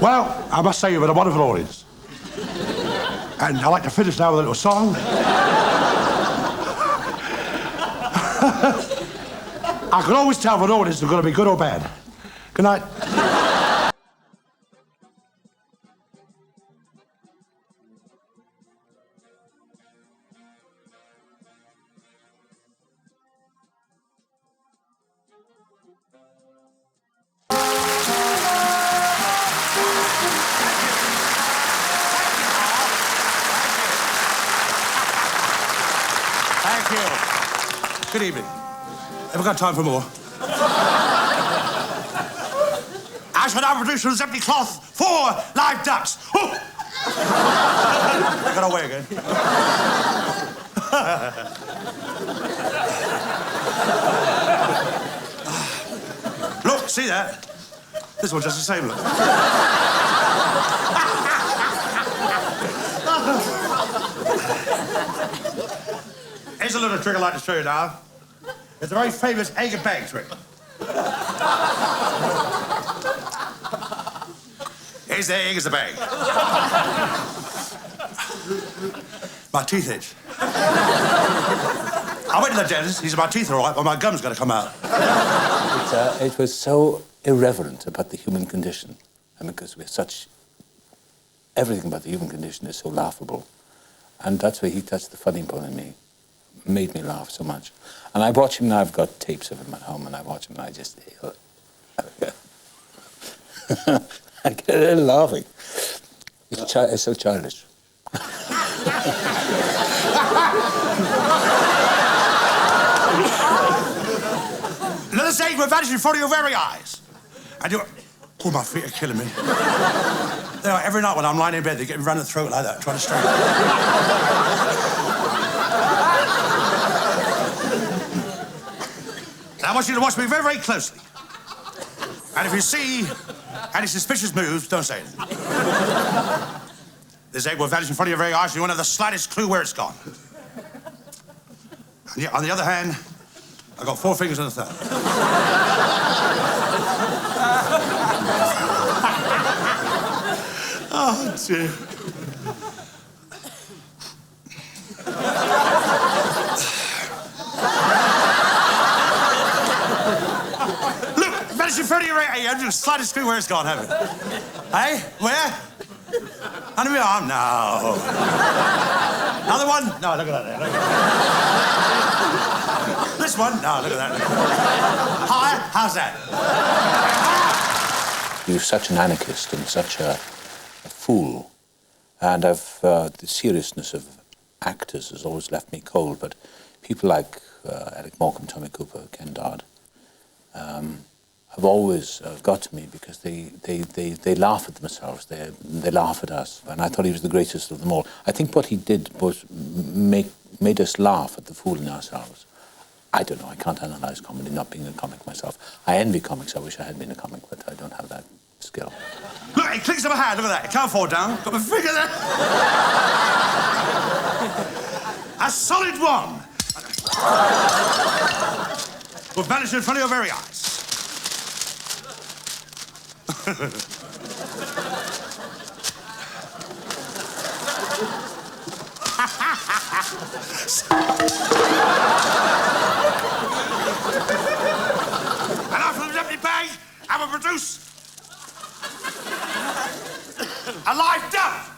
Well, I must say you've been a wonderful audience. And I'd like to finish now with a little song. I can always tell if an audience is going to be good or bad. Good night. Thank you. Good evening. Have we got time for more? I shall now produce from this empty cloth 4 live ducks. Oh! I got away again. Look, see that? This one's just the same look. Here's a little trick I'd like to show you now. It's a very famous egg and bag trick. Here's the egg, here's the bag. My teeth itch. I went to the dentist, he said my teeth are all right, but my gum's going to come out. It was so irreverent about the human condition. And because we're such... Everything about the human condition is so laughable. And that's where he touched the funny bone in me. Made me laugh so much. And I watch him now, I've got tapes of him at home, and I watch him and I just... I get a little laughing. It's so childish. Another saying will vanish in front of your very eyes. And you're... Oh, my feet are killing me. They are, every night when I'm lying in bed, they get me round the throat like that, trying to straighten. Now, I want you to watch me very, very closely. And if you see any suspicious moves, don't say anything. This egg will vanish in front of your very eyes, and you won't have the slightest clue where it's gone. And yet, on the other hand, I've got 4 fingers and a thumb. Oh, dear. Look, vanish in front of your right. Hey, I'm just slightest clue where it's gone, haven't you? Hey, where? Under my arm? No. Another one? No, look at that there. Look at that. This one? No, look at that. Higher? How's that? You're such an anarchist and such a fool. And the seriousness of actors has always left me cold, but people like Eric Morecambe, Tommy Cooper, Ken Dodd, have always got to me because they laugh at themselves, they laugh at us, and I thought he was the greatest of them all. I think what he did was made us laugh at the fool in ourselves. I don't know, I can't analyse comedy, not being a comic myself. I envy comics, I wish I had been a comic, but I don't have that skill. Look, it clicks on my hand, look at that, it can't fall down. Got my finger there. A solid one. Will vanish in front of your very eyes. And after the empty bag, I will produce a live duck.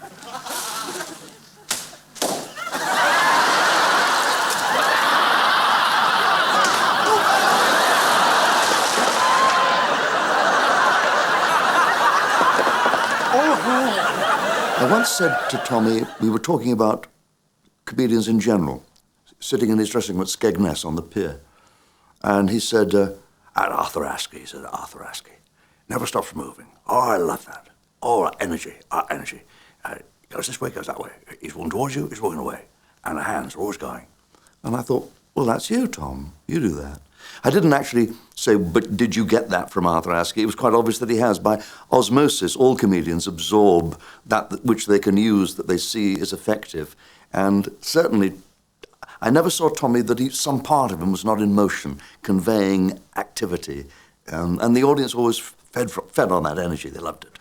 I once said to Tommy, we were talking about comedians in general, sitting in his dressing room at Skegness on the pier. And he said, and Arthur Askey, he said, Arthur Askey, never stops moving. Oh, I love that. Oh, energy, energy. Goes this way, goes that way. He's walking towards you, he's walking away. And the hands are always going. And I thought, well, that's you, Tom. You do that. I didn't actually say, but did you get that from Arthur Askey? It was quite obvious that he has. By osmosis, all comedians absorb that which they can use, that they see is effective. And certainly, I never saw Tommy that some part of him was not in motion, conveying activity. And the audience always fed on that energy. They loved it.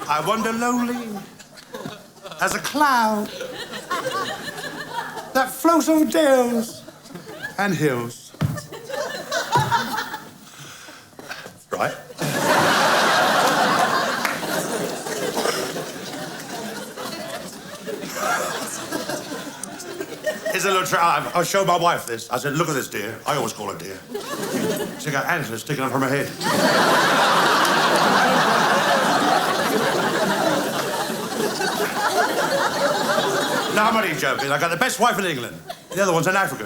I wander lonely as a cloud that floats over dales and hills. Right? Here's a little trick. I showed my wife this. I said, look at this deer. I always call her deer. She got antlers sticking up from her head. No, I'm only joking. I got the best wife in England. The other one's in Africa.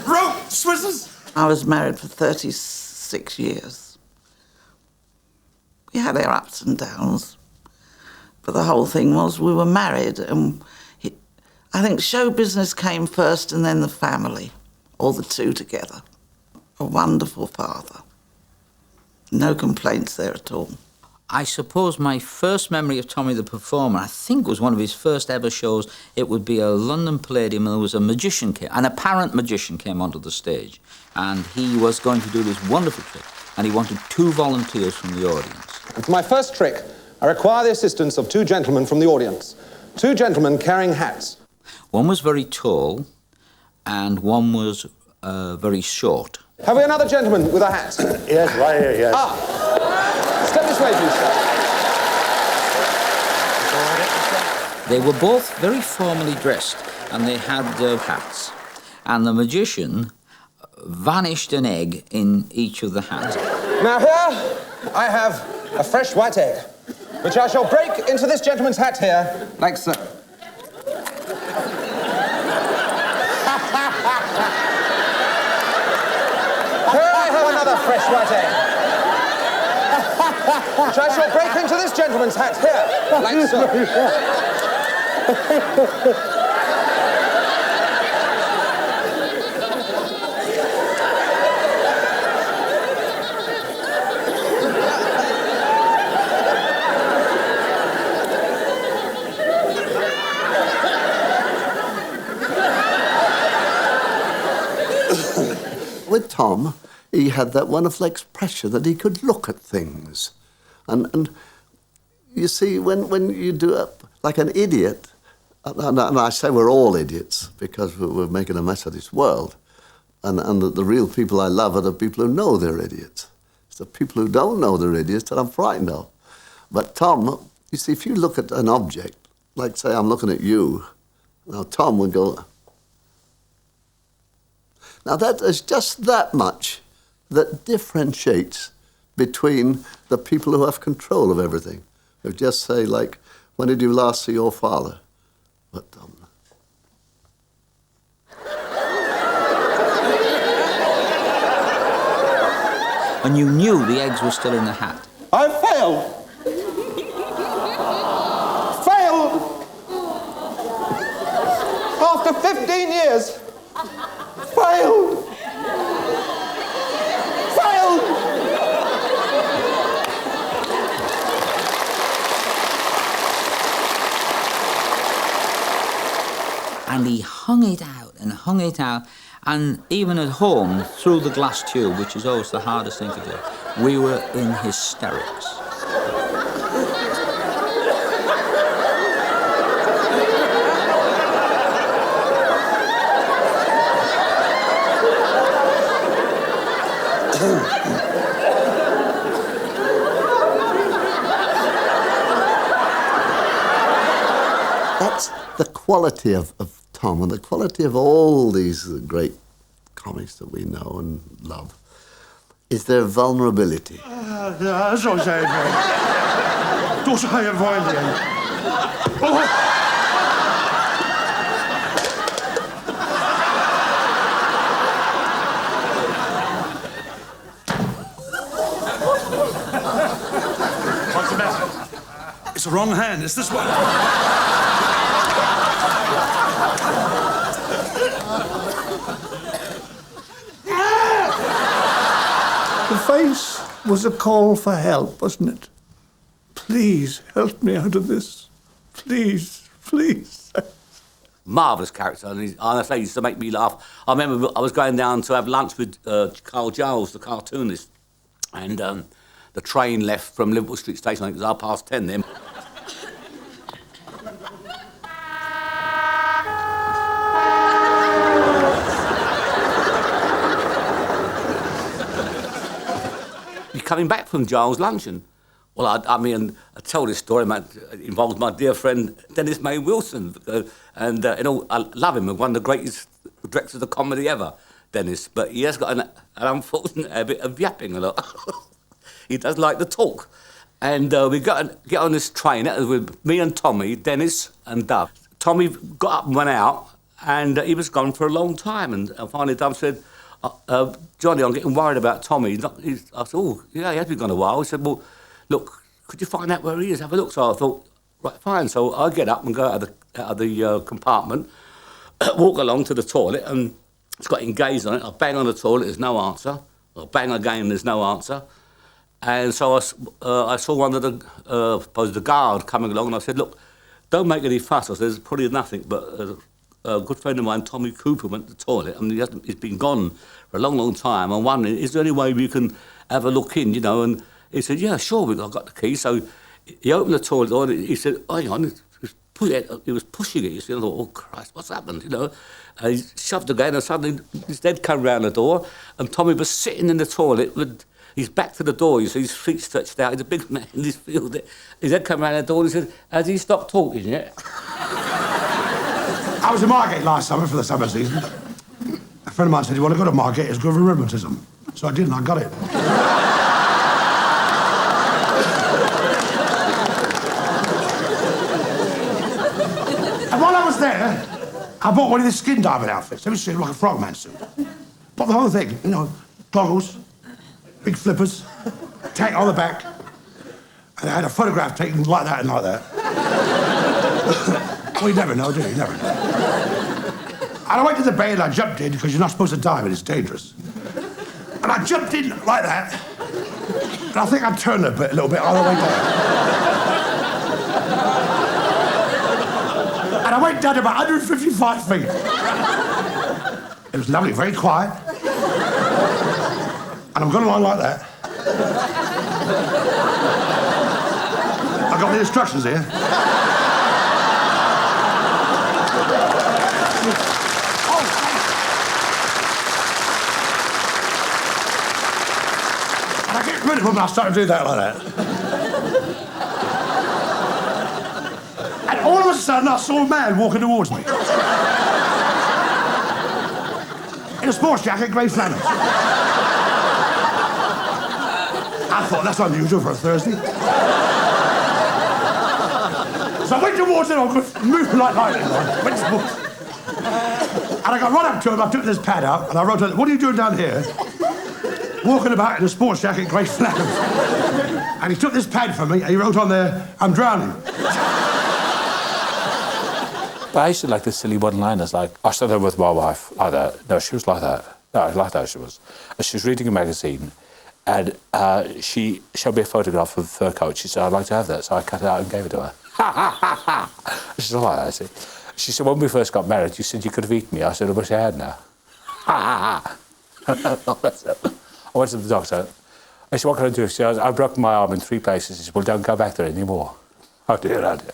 Rope Swizzers. I was married for 36 years. We had our ups and downs. But the whole thing was we were married, and I think show business came first and then the family, or the two together. A wonderful father. No complaints there at all. I suppose my first memory of Tommy the Performer, I think was one of his first ever shows. It would be a London Palladium, and there was a magician, an apparent magician came onto the stage, and he was going to do this wonderful trick, and he wanted 2 volunteers from the audience. And for my first trick, I require the assistance of 2 gentlemen from the audience. 2 gentlemen carrying hats. One was very tall, and one was very short. Have we another gentleman with a hat? Yes, right here, yes. Step this way, please, sir. They were both very formally dressed, and they had their hats. And the magician vanished an egg in each of the hats. Now here, I have a fresh white egg, which I shall break into this gentleman's hat here, like so. Here I have another fresh white egg, which I shall break into this gentleman's hat here, like so. With Tom, he had that wonderful expression that he could look at things. And you see, when you do it like an idiot, and I say we're all idiots because we're making a mess of this world, and the real people I love are the people who know they're idiots. It's the people who don't know they're idiots that I'm frightened of. But Tom, you see, if you look at an object, like say I'm looking at you, now Tom would go... Now, that is just that much that differentiates between the people who have control of everything. Who just say, like, when did you last see your father? But, And you knew the eggs were still in the hat. I failed. Failed. After 15 years. Failed. Failed. And he hung it out and hung it out. And even at home, through the glass tube, which is always the hardest thing to do, we were in hysterics. that's the quality of Tom and the quality of all these great comics that we know and love, is their vulnerability. Ja, zo zijn wij. Toch ga je vrienden. What's the matter? It's the wrong hand. It's this one. The face was a call for help, wasn't it? Please help me out of this. Please, please. marvellous character, and honestly, he used to make me laugh. I remember I was going down to have lunch with Carl Giles, the cartoonist, and the train left from Liverpool Street Station. I think it was 10:30 then. You're coming back from Giles' luncheon. Well, I tell this story. It involves my dear friend Dennis May Wilson, and I love him. One of the greatest directors of comedy ever, Dennis. But he has got an unfortunate habit of yapping a lot. He does like to talk. And we get on this train with me and Tommy, Dennis and Dove. Tommy got up and went out, and he was gone for a long time. And finally, Dove said, "Johnny, I'm getting worried about Tommy." I said, "Oh, yeah, he has been gone a while." He said, "Well, look, could you find out where he is? Have a look." So I thought, right, fine. So I get up and go out of the compartment, walk along to the toilet, and it's got engaged on it. I bang on the toilet, there's no answer. I bang again, there's no answer. And so I saw one of the guard coming along, and I said, "Look, don't make any fuss." I said, "There's probably nothing." But a good friend of mine, Tommy Cooper, went to the toilet, and he's been gone for a long, long time. I'm wondering, is there any way we can have a look in, And he said, "Yeah, sure, I've got the key." So he opened the toilet door, and he said, "Oh, hang on." He was pushing it, you see. I thought, "Oh, Christ, what's happened?" And he shoved again, and suddenly his head came round the door, and Tommy was sitting in the toilet with his back to the door, you see, his feet stretched out. He's a big man in this field. His head came round the door, and he said, "Has he stopped talking yet?" I was in Margate last summer for the summer season. A friend of mine said, "You want to go to Margate? It's good for rheumatism." So I did, and I got it. And while I was there, I bought one of these skin diving outfits. It was like a frogman suit. Bought the whole thing, goggles, big flippers, tank on the back. And I had a photograph taken like that and like that. Well, you never know, do you? You never know. And I went to the bay and I jumped in, because you're not supposed to dive and it's dangerous. And I jumped in like that, and I think I turned a little bit all the way down. And I went down to about 155 feet. It was lovely, very quiet. And I'm going along like that. I've got the instructions here. And I get rid of them and I start to do that like that. And all of a sudden I saw a man walking towards me. In a sports jacket, grey flannels. I thought, that's unusual for a Thursday. So I went towards him, I was moving like lightning. And I got right up to him, I took this pad out, and I wrote on it, "What are you doing down here? Walking about in a sports jacket, grey flannels." And he took this pad from me, and he wrote on there, "I'm drowning." But I used to like the silly one-liners, like, I stood there with my wife, like that. No, she was like that. No, like that she was. And she was reading a magazine, and she showed me a photograph of a fur coat. She said, "I'd like to have that." So I cut it out and gave it to her. Ha, ha, ha, ha. She's like that, see. She said, "When we first got married, you said you could have eaten me." I said, "I wish I had now." Ha, ha, ha. I went to the doctor. I said, "What can I do?" She said, "I broke my arm in 3 places." He said, "Well, don't go back there anymore." Oh dear, oh dear.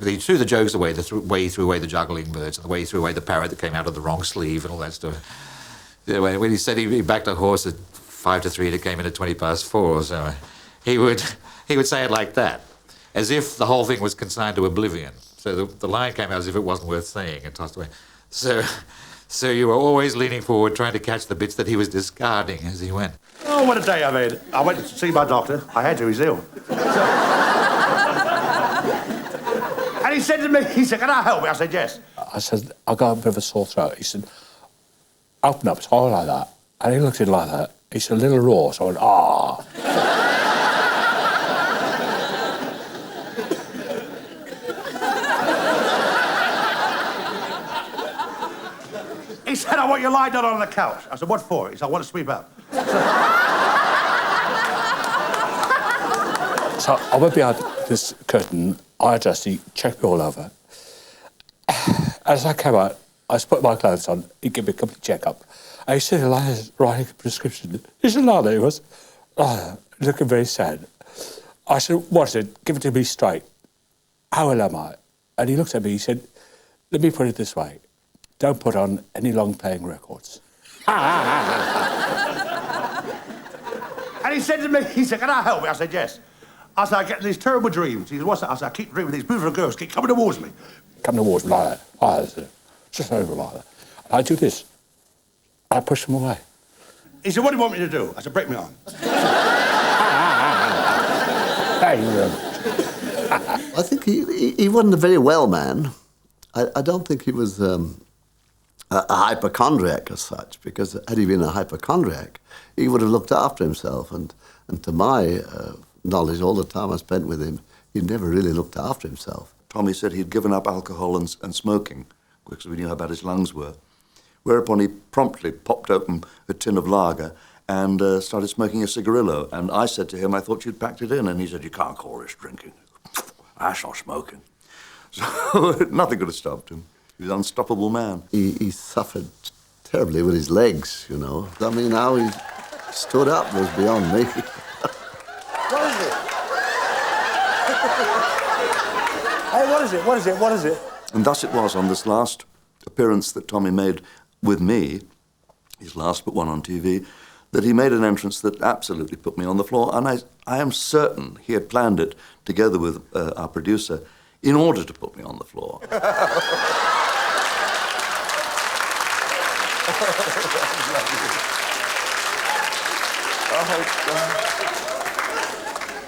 He threw the jokes away, way threw away the juggling birds, and the way he threw away the parrot that came out of the wrong sleeve and all that stuff. When he said he backed a horse at 5 to 3 and it came in at 4:20, so he would say it like that, as if the whole thing was consigned to oblivion. So the line came out as if it wasn't worth saying and tossed away. So you were always leaning forward, trying to catch the bits that he was discarding as he went. Oh, what a day I've had. I went to see my doctor. I had to, he's ill. And he said to me, he said, "Can I help you?" I said, "Yes." I said, "I got a bit of a sore throat." He said, "Open up, tall like that." And he looked at it like that. He said, "A little raw." So I went, "Ah." He said, "I want you lying down on the couch." I said, "What for?" He said, "I want to sweep up." So I went behind this curtain, I adjusted, he checked me all over. As I came out, I put my clothes on. He gave me a complete checkup. I said, Elias, writing a prescription. He said, no, he was looking very sad. I said, what is it? Give it to me straight. How ill am I? And he looked at me, he said, let me put it this way. Don't put on any long-playing records. And he said to me, he said, can I help you? I said, yes. I said, I get these terrible dreams. He said, what's that? I said, I keep dreaming these beautiful girls keep coming towards me. Come towards me like that. Just over like that. And I do this. I push them away. He said, what do you want me to do? I said, break me arm. Thank you very I think he wasn't a very well man. I don't think he was a hypochondriac as such, because had he been a hypochondriac, he would have looked after himself. And to my knowledge, all the time I spent with him, he never really looked after himself. Tommy said he'd given up alcohol and smoking, because we knew how bad his lungs were. Whereupon he promptly popped open a tin of lager and started smoking a cigarillo. And I said to him, I thought you'd packed it in. And he said, you can't call this drinking. That's not smoking. So nothing could have stopped him. He was an unstoppable man. He suffered terribly with his legs, you know. I mean, how he stood up was beyond me. What is it? Hey, what is it? What is it? What is it? And thus it was on this last appearance that Tommy made with me, his last but one on TV, that he made an entrance that absolutely put me on the floor. And I am certain he had planned it together with our producer in order to put me on the floor.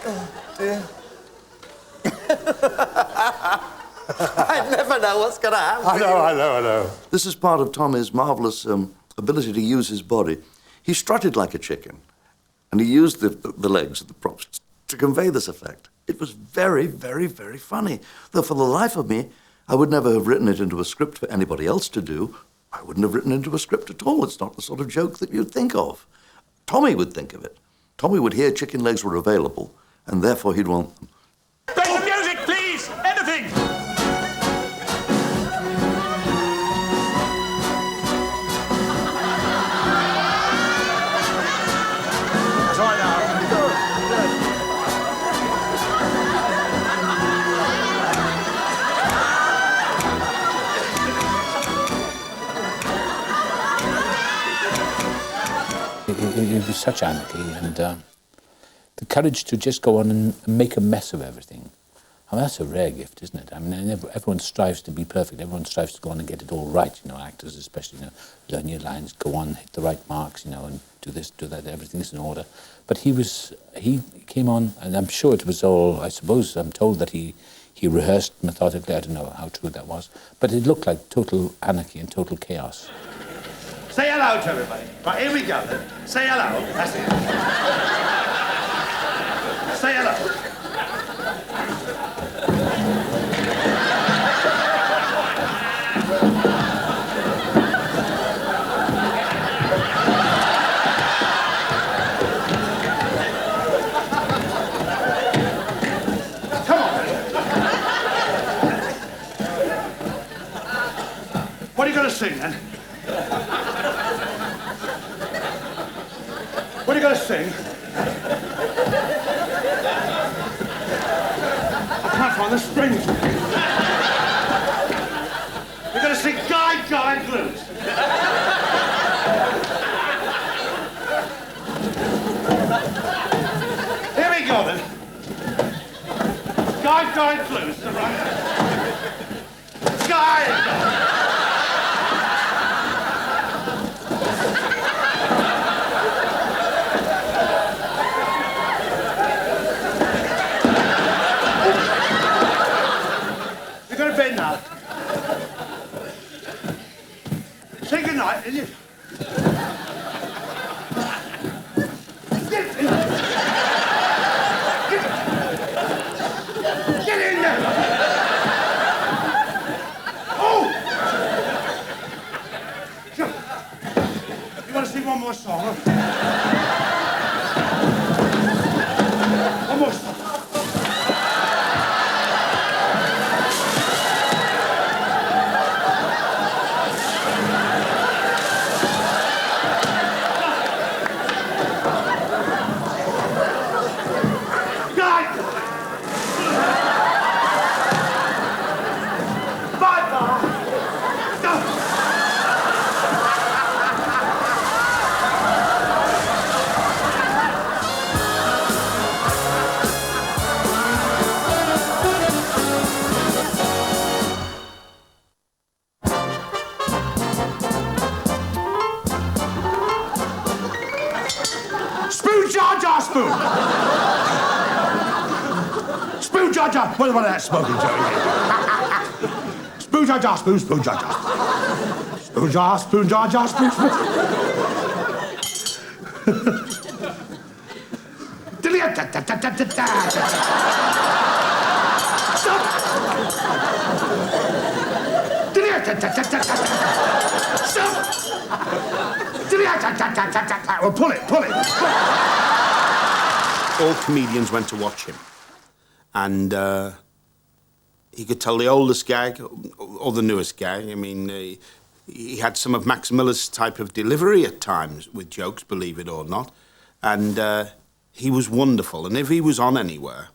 Oh, dear. I never know what's going to happen. I know. This is part of Tommy's marvellous ability to use his body. He strutted like a chicken, and he used the legs and the props to convey this effect. It was very, very, very funny. Though for the life of me, I would never have written it into a script for anybody else to do. I wouldn't have written it into a script at all. It's not the sort of joke that you'd think of. Tommy would think of it. Tommy would hear chicken legs were available, and therefore he'd want them. Better music, please! Anything! That's all right now. It was such anarchy, and the courage to just go on and make a mess of everything. I mean, that's a rare gift, isn't it? I mean, everyone strives to be perfect. Everyone strives to go on and get it all right, you know, actors especially, you know, learn your lines, go on, hit the right marks, you know, and do this, do that, everything's in order. But he came on, and I'm sure it was all, I suppose, I'm told that he rehearsed methodically. I don't know how true that was. But it looked like total anarchy and total chaos. Say hello to everybody. Right, here we go then. Say hello. That's it. Say hello. Come on. What are you going to sing then? What are you going to sing? I can't find the strings. You're going to sing Guy Blues. Here we go then. Guy Blues, all right? Guy! Now. Say goodnight, will you? Get in there! Oh! Sure. You want to sing one more song? Huh? One more song. Spoon, Jar Jar, spoon! Spoon, Jar Jar. What about that smoking, Joey? Spoon, Jar Jar, spoon, spoon, Jar Jar. Spoon, Jar, spoon, Jar Jar, spoon, spoon. Stop! Stop! Well, pull it, pull it. All comedians went to watch him. And he could tell the oldest gag or the newest gag. I mean, he had some of Max Miller's type of delivery at times with jokes, believe it or not. And he was wonderful. And if he was on anywhere,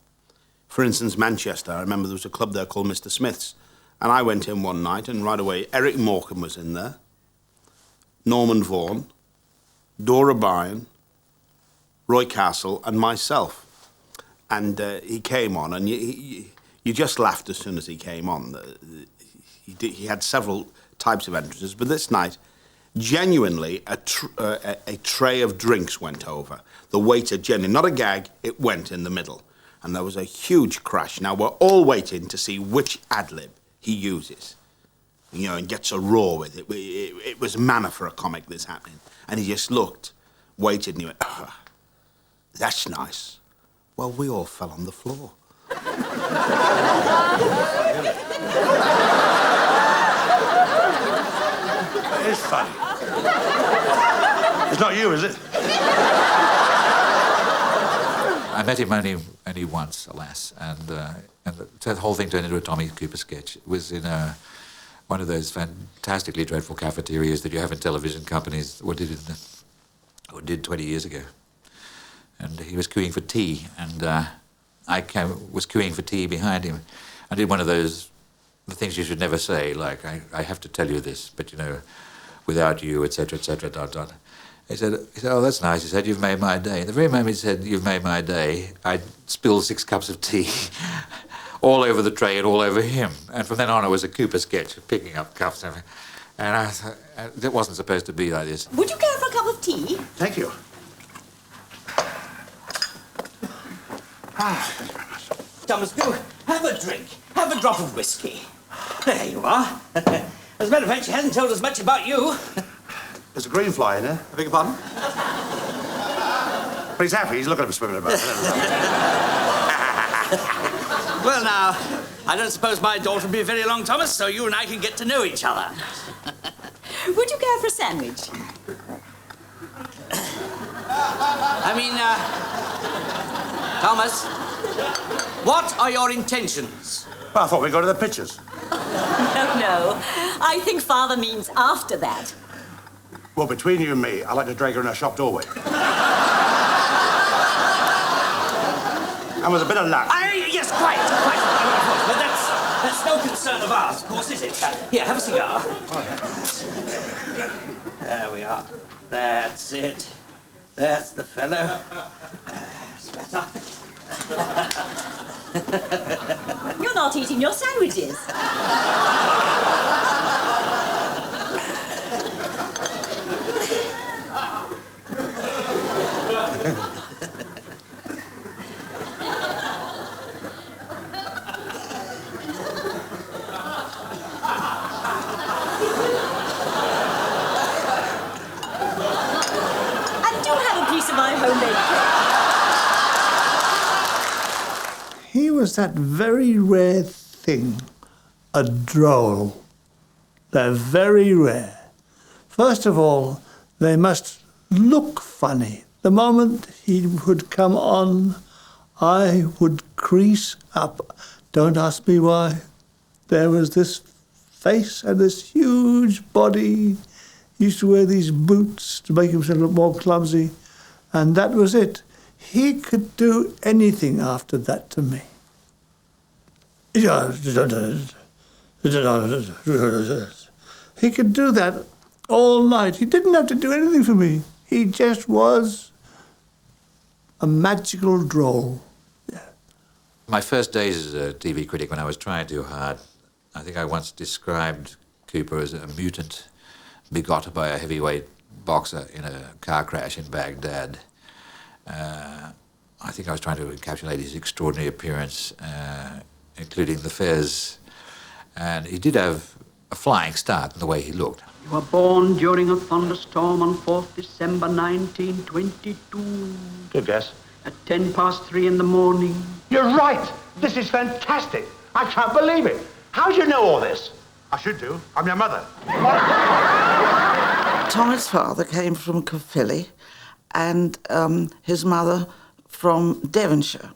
for instance, Manchester, I remember there was a club there called Mr. Smith's. And I went in one night, and right away, Eric Morecambe was in there, Norman Vaughan, Dora Bryan, Roy Castle, and myself. And he came on, and you just laughed as soon as he came on. He had several types of entrances, but this night, genuinely, a tray of drinks went over. The waiter, genuinely, not a gag, it went in the middle. And there was a huge crash. Now, we're all waiting to see which ad-lib he uses, you know, and gets a roar with it. It was manna for a comic, this happening. And he just looked, waited, and he went, oh, that's nice. Well, we all fell on the floor. It is funny. It's not you, is it? I met him only once, alas, and the whole thing turned into a Tommy Cooper sketch. It was in one of those fantastically dreadful cafeterias that you have in television companies, or did 20 years ago. And he was queuing for tea, and I was queuing for tea behind him. I did one of those, the things you should never say, like, I have to tell you this, but, you know, without you, etc., etc., ... He said, oh, that's nice. He said, you've made my day. The very moment he said, you've made my day, I spilled 6 cups of tea all over the tray and all over him. And from then on, it was a Cooper sketch of picking up cups and everything. And I thought, it wasn't supposed to be like this. Would you care for a cup of tea? Thank you. Thomas, go have a drink. Have a drop of whiskey. There you are. As a matter of fact, she hasn't told us much about you. There's a green fly in there. I beg your pardon? But he's happy. He's looking at me swimming about. Well, now, I don't suppose my daughter will be very long, Thomas, so you and I can get to know each other. Would you care for a sandwich? I mean, Thomas, what are your intentions? Well, I thought we'd go to the pictures. No. I think Father means after that. Well, between you and me, I like to drag her in her shop doorway. And with a bit of luck. Yes, quite. But that's no concern of ours, of course, is it? Here, have a cigar. There we are. That's it. That's the fellow. You're not eating your sandwiches. My homemade cake. He was that very rare thing, a droll. They're very rare. First of all, they must look funny. The moment he would come on, I would crease up. Don't ask me why. There was this face and this huge body. He used to wear these boots to make himself look more clumsy. And that was it. He could do anything after that to me. He could do that all night. He didn't have to do anything for me. He just was a magical droll. Yeah. My first days as a TV critic, when I was trying too hard, I think I once described Cooper as a mutant begot by a heavyweight boxer in a car crash in Baghdad. I think I was trying to encapsulate his extraordinary appearance, including the fez. And he did have a flying start in the way he looked. You were born during a thunderstorm on 4th December 1922. Good guess. At 3:10 in the morning. You're right. This is fantastic. I can't believe it. How do you know all this? I should do. I'm your mother. Tommy's father came from Caerphilly and his mother from Devonshire.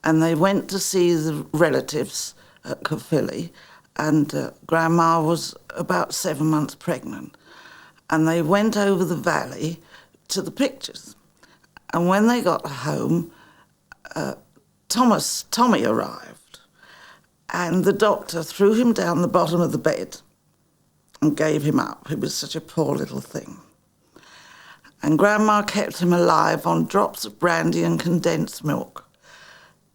And they went to see the relatives at Caerphilly, and Grandma was about 7 months pregnant. And they went over the valley to the pictures. And when they got home, Tommy arrived, and the doctor threw him down the bottom of the bed and gave him up. He was such a poor little thing. And Grandma kept him alive on drops of brandy and condensed milk.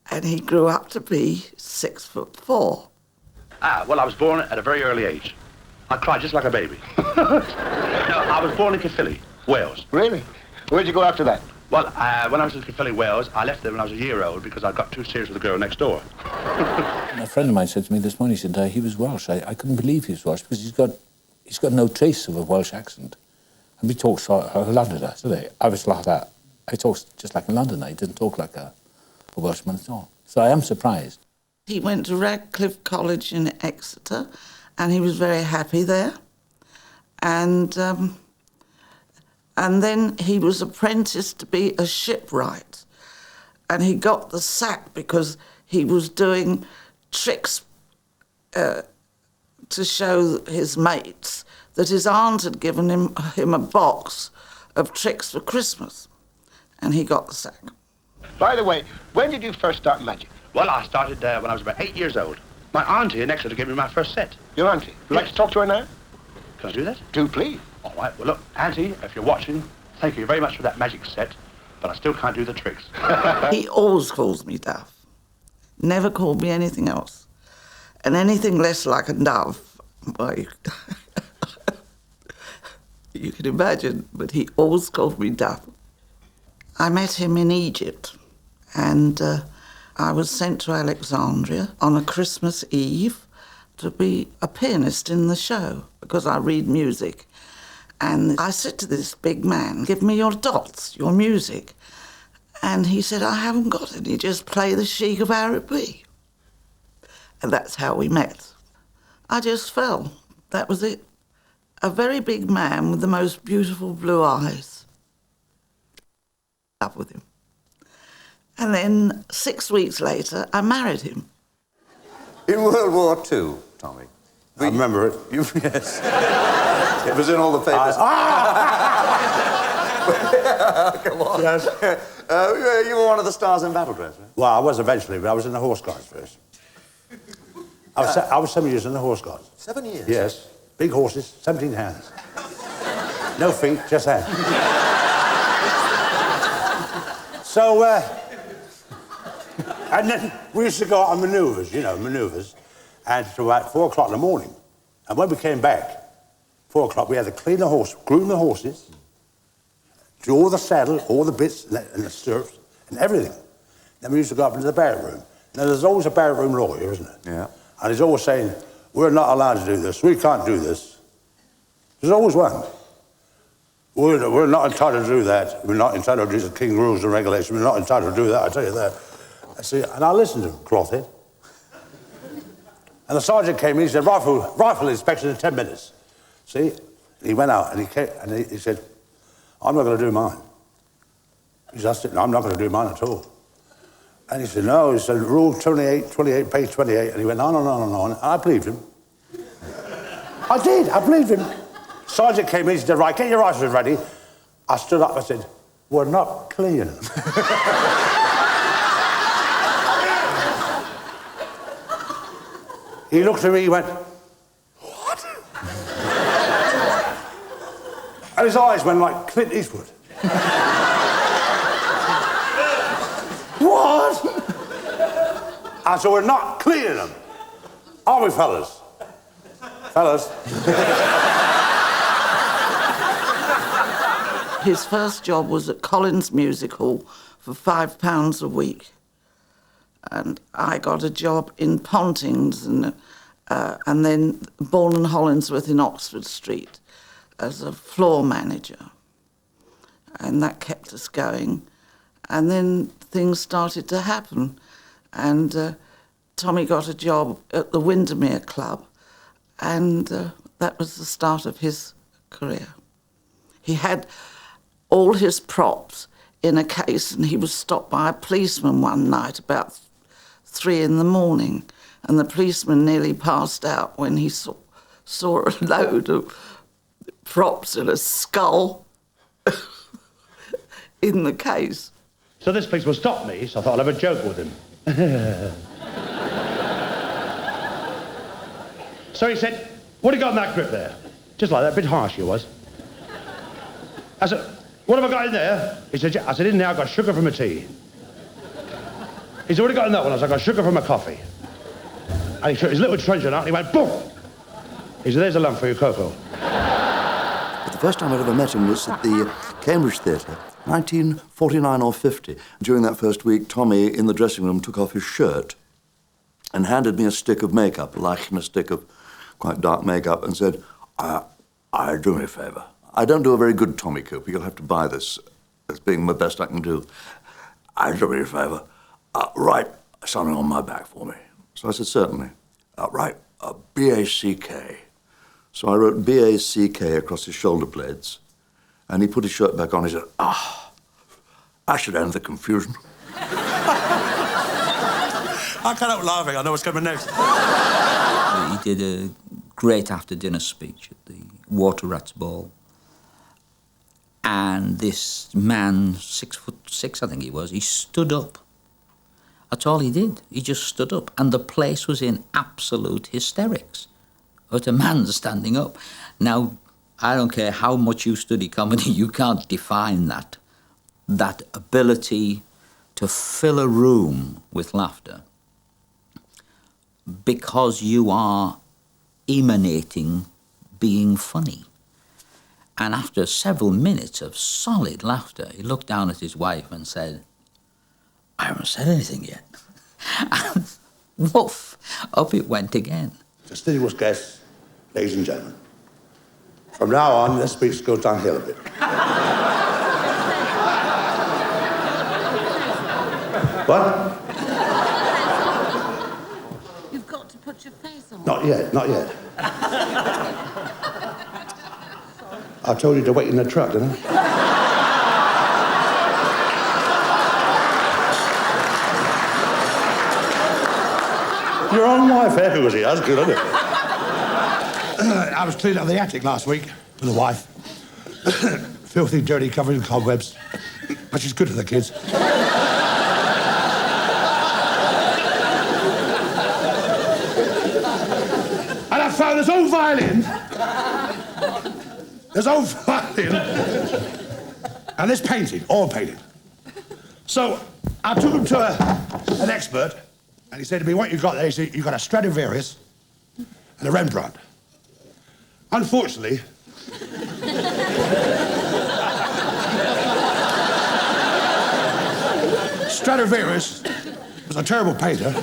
And he grew up to be 6'4". Well, I was born at a very early age. I cried just like a baby. No, I was born in Caerphilly, Wales. Really? Where'd you go after that? Well, when I was in Caerphilly, Wales, I left there when I was a year old because I got too serious with the girl next door. A friend of mine said to me this morning, he said he was Welsh. I couldn't believe he was Welsh because he's got no trace of a Welsh accent. And he talks like a Londoner, doesn't he? I was like that. He talks just like a Londoner. He didn't talk like a Welshman at all. So I am surprised. He went to Radcliffe College in Exeter, and he was very happy there. And then he was apprenticed to be a shipwright. And he got the sack because he was doing tricks to show his mates that his aunt had given him a box of tricks for Christmas. And he got the sack. By the way, when did you first start magic? Well, I started when I was about 8 years old. My auntie in Exeter gave me my first set. Your auntie? Would you like to talk to her now? Can I do that? Do, please. All right. Well, look, auntie, if you're watching, thank you very much for that magic set, but I still can't do the tricks. He always calls me Duff. Never called me anything else. And anything less like a dove, well, you can imagine, but he always called me Duff. I met him in Egypt, and I was sent to Alexandria on a Christmas Eve to be a pianist in the show, because I read music. And I said to this big man, give me your dots, your music. And he said, I haven't got any, just play the Sheik of Araby. And that's how we met. I just fell. That was it. A very big man with the most beautiful blue eyes. Up with him. And then 6 weeks later, I married him. In World War II, Tommy. I remember it. Yes. It was in all the papers. Come on. Yes. You were one of the stars in Battle Dress, right? Well, I was eventually, but I was in the Horse Guards first. I was 7 years in the Horse Guards. 7 years? Yes. Big horses, 17 hands. No feet, just hands. So, and then we used to go out on manoeuvres, and to about 4 o'clock in the morning. And when we came back, 4 o'clock, we had to clean the horse, groom the horses, do all the saddle, all the bits, and the stirrups, and everything. Then we used to go up into the barrack room. Now, there's always a barrack room lawyer, isn't it? Yeah. And he's always saying, we're not allowed to do this, we can't do this. There's always one. We're not entitled to do that. We're not entitled to do the King rules and regulations. We're not entitled to do that, I tell you that. I see, and I listened to him, clothhead. And the sergeant came in, he said, rifle inspection in 10 minutes. See? And he went out and he came, and he said, I'm not going to do mine. He said, no, I'm not going to do mine at all. And he said, no, he said, rule 28, page 28. And he went, no. And I believed him. I did, I believed him. Sergeant came in, he said, right, get your rifles ready. I stood up, I said, we're not clean. He looked at me, he went, what? And his eyes went like Clint Eastwood. What? I said, we're not cleaning them. Are we, fellas? Fellas? His first job was at Collins Music Hall for £5 a week. And I got a job in Pontings and then Ball and Hollinsworth in Oxford Street as a floor manager. And that kept us going. And then things started to happen. And Tommy got a job at the Windermere Club, and that was the start of his career. He had all his props in a case, and he was stopped by a policeman one night about 3 a.m, and the policeman nearly passed out when he saw a load of props and a skull in the case. So this policeman stopped me, so I thought I'd have a joke with him. So he said, "What have you got in that grip there?" Just like that, a bit harsh he was. I said, "What have I got in there?" He said, "I said, in there I've got sugar from a tea." He said, "What have you got in that one?" I said, "I got sugar from a coffee." And he took his little truncheon out and he went, boom! He said, "There's a lump for your cocoa." But the first time I'd ever met him was at the Cambridge Theatre, 1949 or 50. During that first week, Tommy, in the dressing room, took off his shirt and handed me a stick of makeup, like a stick of quite dark makeup, and said, do me a favour. I don't do a very good Tommy Cooper. You'll have to buy this as being the best I can do. Do me a favour. Write something on my back for me." So I said, "Certainly." "Write B-A-C-K." So I wrote B-A-C-K across his shoulder blades, and he put his shirt back on. He said, "I should end the confusion." I can't help laughing. I know what's coming next. He did a great after-dinner speech at the Water Rats Ball. And this man, 6'6", I think he was, he stood up. That's all he did. He just stood up. And the place was in absolute hysterics at a man standing up. Now, I don't care how much you study comedy, you can't define that. That ability to fill a room with laughter because you are emanating being funny. And after several minutes of solid laughter, he looked down at his wife and said, "I haven't said anything yet." And woof, up it went again. Distinguished guests, ladies and gentlemen, from now on, this speech goes downhill a bit. What? You've got to put your face on. Not yet, not yet. I told you to wait in the truck, didn't I? Your own wife echoes it. That's good, isn't it? I was cleaning up the attic last week with the wife. Filthy, dirty, covered in cobwebs. But she's good for the kids. And I found this old violin. This old violin. And this painting, all painted. So I took him to an expert. And he said to me, "What you got there?" He said, "You've got a Stradivarius and a Rembrandt." Unfortunately, Stradivarius was a terrible painter.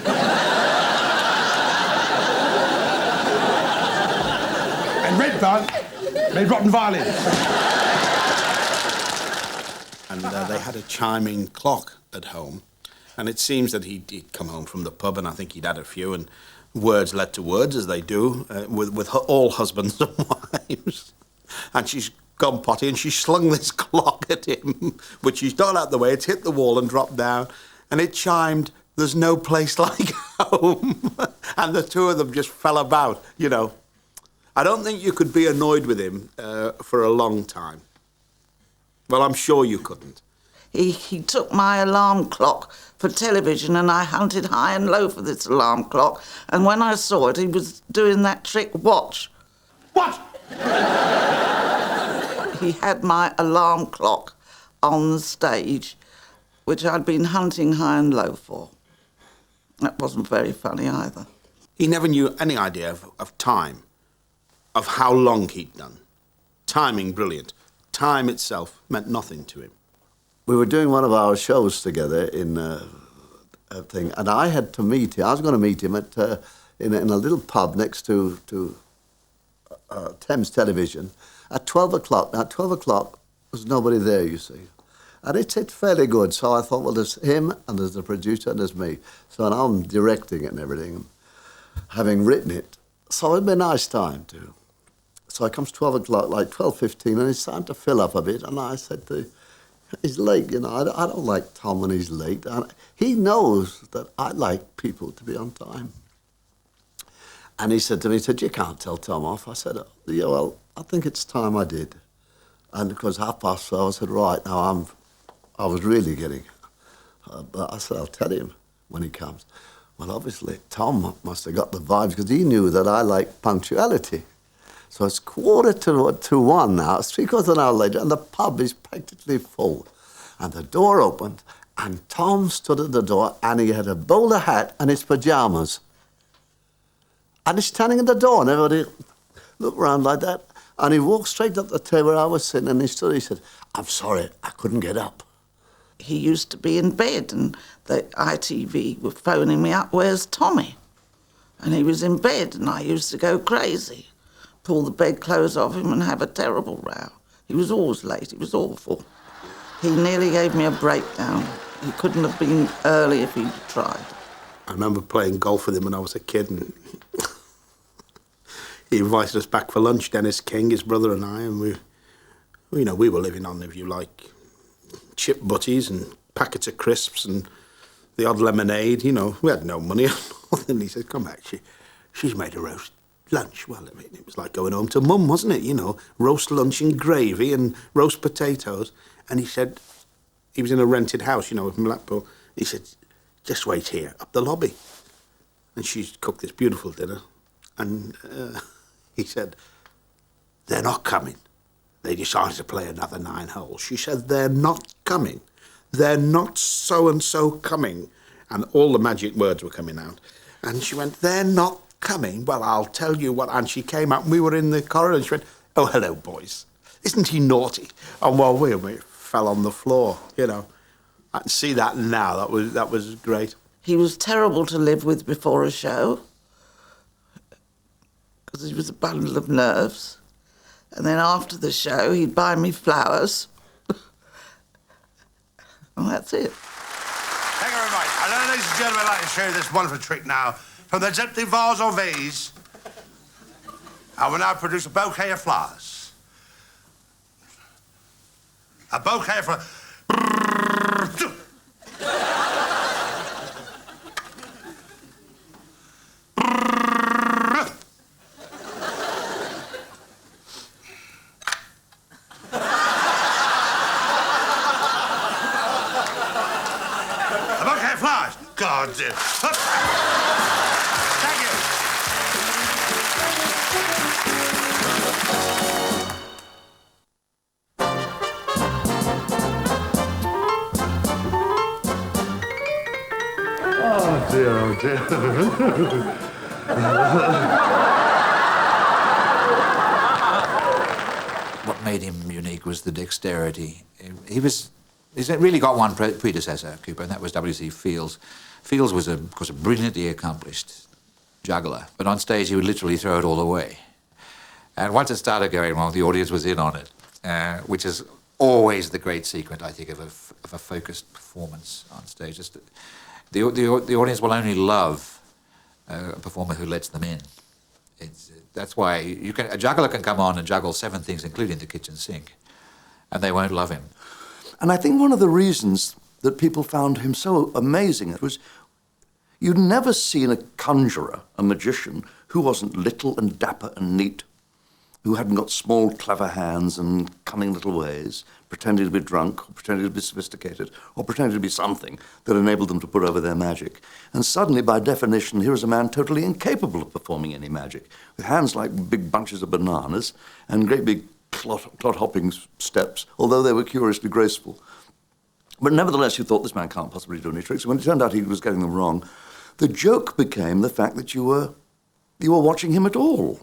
And Rembrandt made rotten violins. And they had a chiming clock at home. And it seems that he'd come home from the pub, and I think he'd had a few, and words led to words, as they do, with all husbands and wives. And she's gone potty, and she slung this clock at him, which he's not out the way. It's hit the wall and dropped down, and it chimed, "There's no place like home." And the two of them just fell about, you know. I don't think you could be annoyed with him for a long time. Well, I'm sure you couldn't. He took my alarm clock for television, and I hunted high and low for this alarm clock. And when I saw it, he was doing that trick, watch. What? He had my alarm clock on the stage, which I'd been hunting high and low for. That wasn't very funny either. He never knew any idea of time, of how long he'd done. Timing, brilliant. Time itself meant nothing to him. we were doing one of our shows together in a thing, and I had to meet him. I was going to meet him at in a little pub next to Thames Television at 12 o'clock. Now, 12 o'clock, there's nobody there, you see. And it's fairly good. So I thought, well, there's him, and there's the producer, and there's me. So now I'm directing it and everything, having written it. So it'd be a nice time, too. So it comes 12 o'clock, like 12:15, and it's starting to fill up a bit. And I said to him, he's late, you know. I don't like Tom when he's late. And he knows that I like people to be on time. And he said to me, you can't tell Tom off. I said, yeah, well, I think it's time I did. And because 12:30, I said, right, now I was really getting... but I said, I'll tell him when he comes. Well, obviously, Tom must have got the vibes because he knew that I like punctuality. So it's 1:45 now, it's 3/4 of an hour later, and the pub is practically full. And the door opened, and Tom stood at the door, and he had a bowler hat and his pyjamas. And he's standing at the door, and everybody looked around like that. And he walked straight up the table where I was sitting, and he stood, he said, I'm sorry, I couldn't get up. He used to be in bed, and the ITV were phoning me up, where's Tommy? And he was in bed, and I used to go crazy, pull the bedclothes off him and have a terrible row. He was always late, it was awful. He nearly gave me a breakdown. He couldn't have been early if he'd tried. I remember playing golf with him when I was a kid, and he invited us back for lunch, Dennis King, his brother and I, and we were living on, if you like, chip butties and packets of crisps and the odd lemonade, you know. We had no money or nothing. He said, come back, she's made a roast lunch. Well, I mean, it was like going home to Mum, wasn't it? You know, roast lunch and gravy and roast potatoes. And he said, he was in a rented house, you know, in Blackpool. He said, just wait here, up the lobby. And she cooked this beautiful dinner. And he said, they're not coming. They decided to play another 9 holes. She said, they're not coming. They're not so-and-so coming. And all the magic words were coming out. And she went, they're not coming? Well, I'll tell you what. And she came out, and we were in the corridor, and she went, oh, hello, boys. Isn't he naughty? And well, we fell on the floor, you know. I can see that now. That was great. He was terrible to live with before a show, because he was a bundle of nerves. And then after the show, he'd buy me flowers. And that's it. Thank you very much. And now, ladies and gentlemen, I'd like to show you this wonderful trick now from the empty vase or vase. I will now produce a bouquet of flowers. A bouquet of flowers. God, dear. Thank you. Oh, dear, oh, dear. What made him unique was the dexterity. He's really got one predecessor, Cooper, and that was W.C. Fields. Fields was, of course, a brilliantly accomplished juggler, but on stage he would literally throw it all away. And once it started going wrong, the audience was in on it, which is always the great secret, I think, of a focused performance on stage. Just the audience will only love a performer who lets them in. That's why a juggler can come on and juggle 7 things, including the kitchen sink, and they won't love him. And I think one of the reasons that people found him so amazing was you'd never seen a conjurer, a magician, who wasn't little and dapper and neat, who hadn't got small, clever hands and cunning little ways, pretending to be drunk, or pretending to be sophisticated, or pretending to be something that enabled them to put over their magic. And suddenly, by definition, here is a man totally incapable of performing any magic, with hands like big bunches of bananas and great big clot-hopping steps, although they were curiously graceful. But nevertheless, you thought, this man can't possibly do any tricks. When it turned out he was getting them wrong, the joke became the fact that you were watching him at all.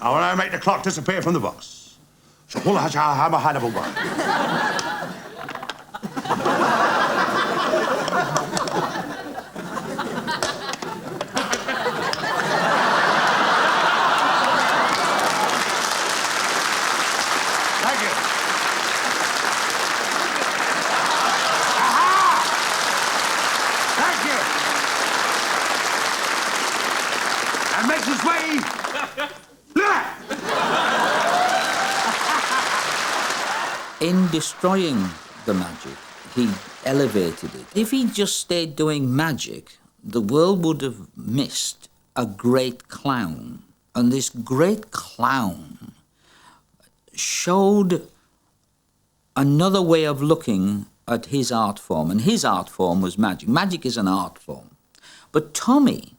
I want to make the clock disappear from the box. So pull a hammer Hannibal one. Thank you. Aha! Thank you. And makes his way. In destroying the magic, he elevated it. If he just stayed doing magic, the world would have missed a great clown. And this great clown showed another way of looking at his art form. And his art form was magic. Magic is an art form. But Tommy,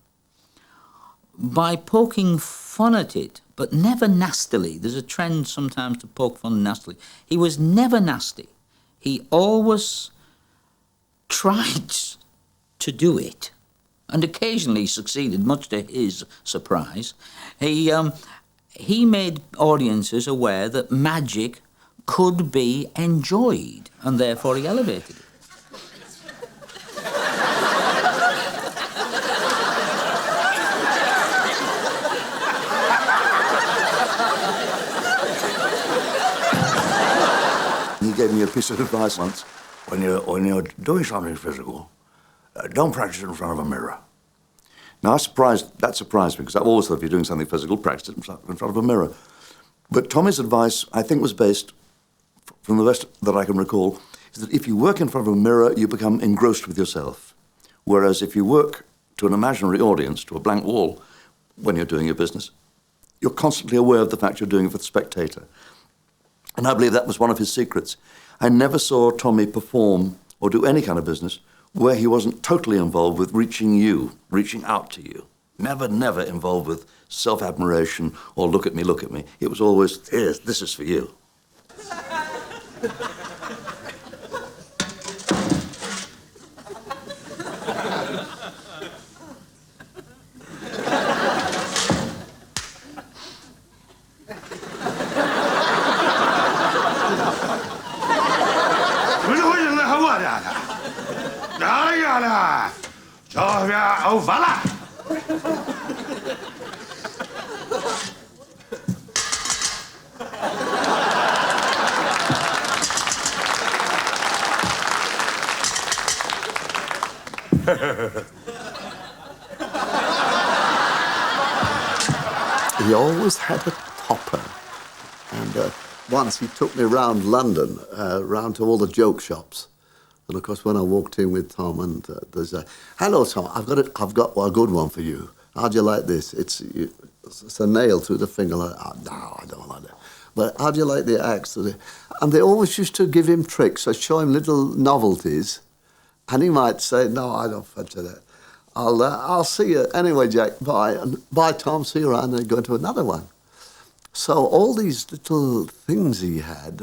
by poking fun at it, but never nastily. There's a trend sometimes to poke fun nastily. He was never nasty. He always tried to do it, and occasionally succeeded, much to his surprise. He made audiences aware that magic could be enjoyed, and therefore he elevated it. He gave me a piece of advice once. When you're doing something physical, don't practice it in front of a mirror. Now, that surprised me, because I've always thought if you're doing something physical, practice it in front of a mirror. But Tommy's advice, I think, was based, from the best that I can recall, is that if you work in front of a mirror, you become engrossed with yourself. Whereas if you work to an imaginary audience, to a blank wall, when you're doing your business, you're constantly aware of the fact you're doing it for the spectator. And I believe that was one of his secrets. I never saw Tommy perform or do any kind of business where he wasn't totally involved with reaching you, reaching out to you. Never involved with self-admiration or look at me, look at me. It was always, this is for you. He always had a topper. And once he took me round London, round to all the joke shops. And of course, when I walked in with Tom, and there's a, "Hello, Tom, I've got a good one for you. How'd you like this? It's a nail through the finger." Like, "Oh, no, I don't like that. But how'd you like the axe?" And they always used to give him tricks, or show him little novelties. And he might say, "No, I don't fancy that. I'll see you. Anyway, Jack, bye. And bye, Tom, see you around," and go into another one. So all these little things he had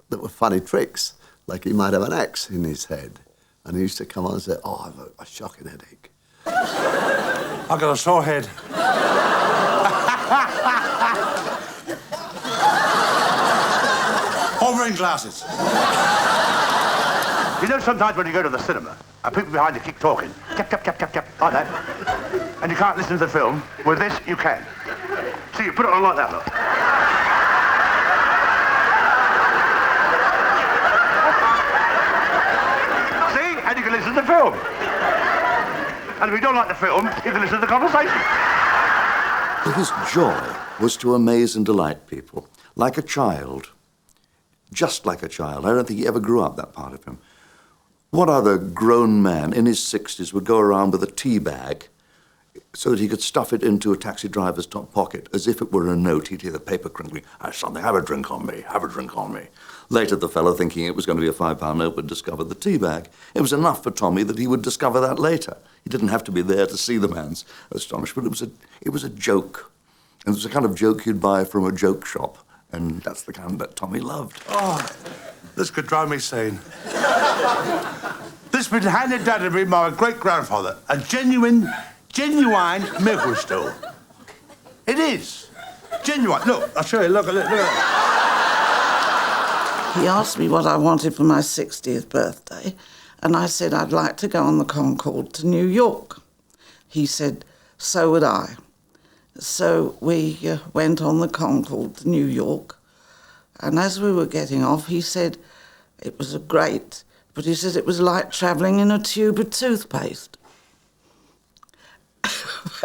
that were funny tricks, like he might have an axe in his head, and he used to come on and say, "Oh, I've a shocking headache." I've got a sore head. Hovering glasses. You know, sometimes when you go to the cinema, and people behind you keep talking, like that, and you can't listen to the film. With this, you can. See, you put it on like that, look. See? And you can listen to the film. And if you don't like the film, you can listen to the conversation. His joy was to amaze and delight people, like a child. Just like a child. I don't think he ever grew up, that part of him. What other grown man in his 60s would go around with a tea bag so that he could stuff it into a taxi driver's top pocket as if it were a note? He'd hear the paper crinkling. "Something, have a drink on me, have a drink on me." Later, the fellow, thinking it was going to be a £5 note, would discover the tea bag. It was enough for Tommy that he would discover that later. He didn't have to be there to see the man's astonishment. It was a joke. And it was the kind of joke you'd buy from a joke shop. And that's the kind that Tommy loved. Oh, this could drive me sane. This has been handed down to me by my great-grandfather. A genuine milk stool. It is. Genuine. Look, I'll show you. Look at it. He asked me what I wanted for my 60th birthday, and I said I'd like to go on the Concorde to New York. He said, so would I. So we went on the Concorde to New York, and as we were getting off, he said it was great, but he said it was like travelling in a tube of toothpaste.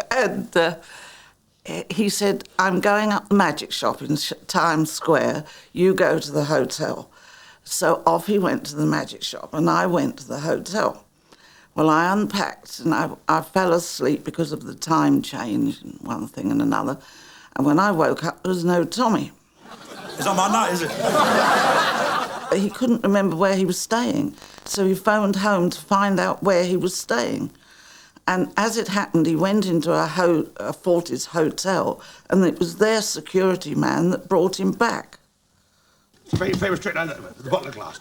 And he said, I'm going up the magic shop in Times Square, you go to the hotel. So off he went to the magic shop, and I went to the hotel. Well, I unpacked, and I fell asleep because of the time change and one thing and another. And when I woke up, there was no Tommy. It's on my night, is it? He couldn't remember where he was staying, so he phoned home to find out where he was staying. And as it happened, he went into a Fortis hotel, and it was their security man that brought him back. Favour straight down the bottle of glass.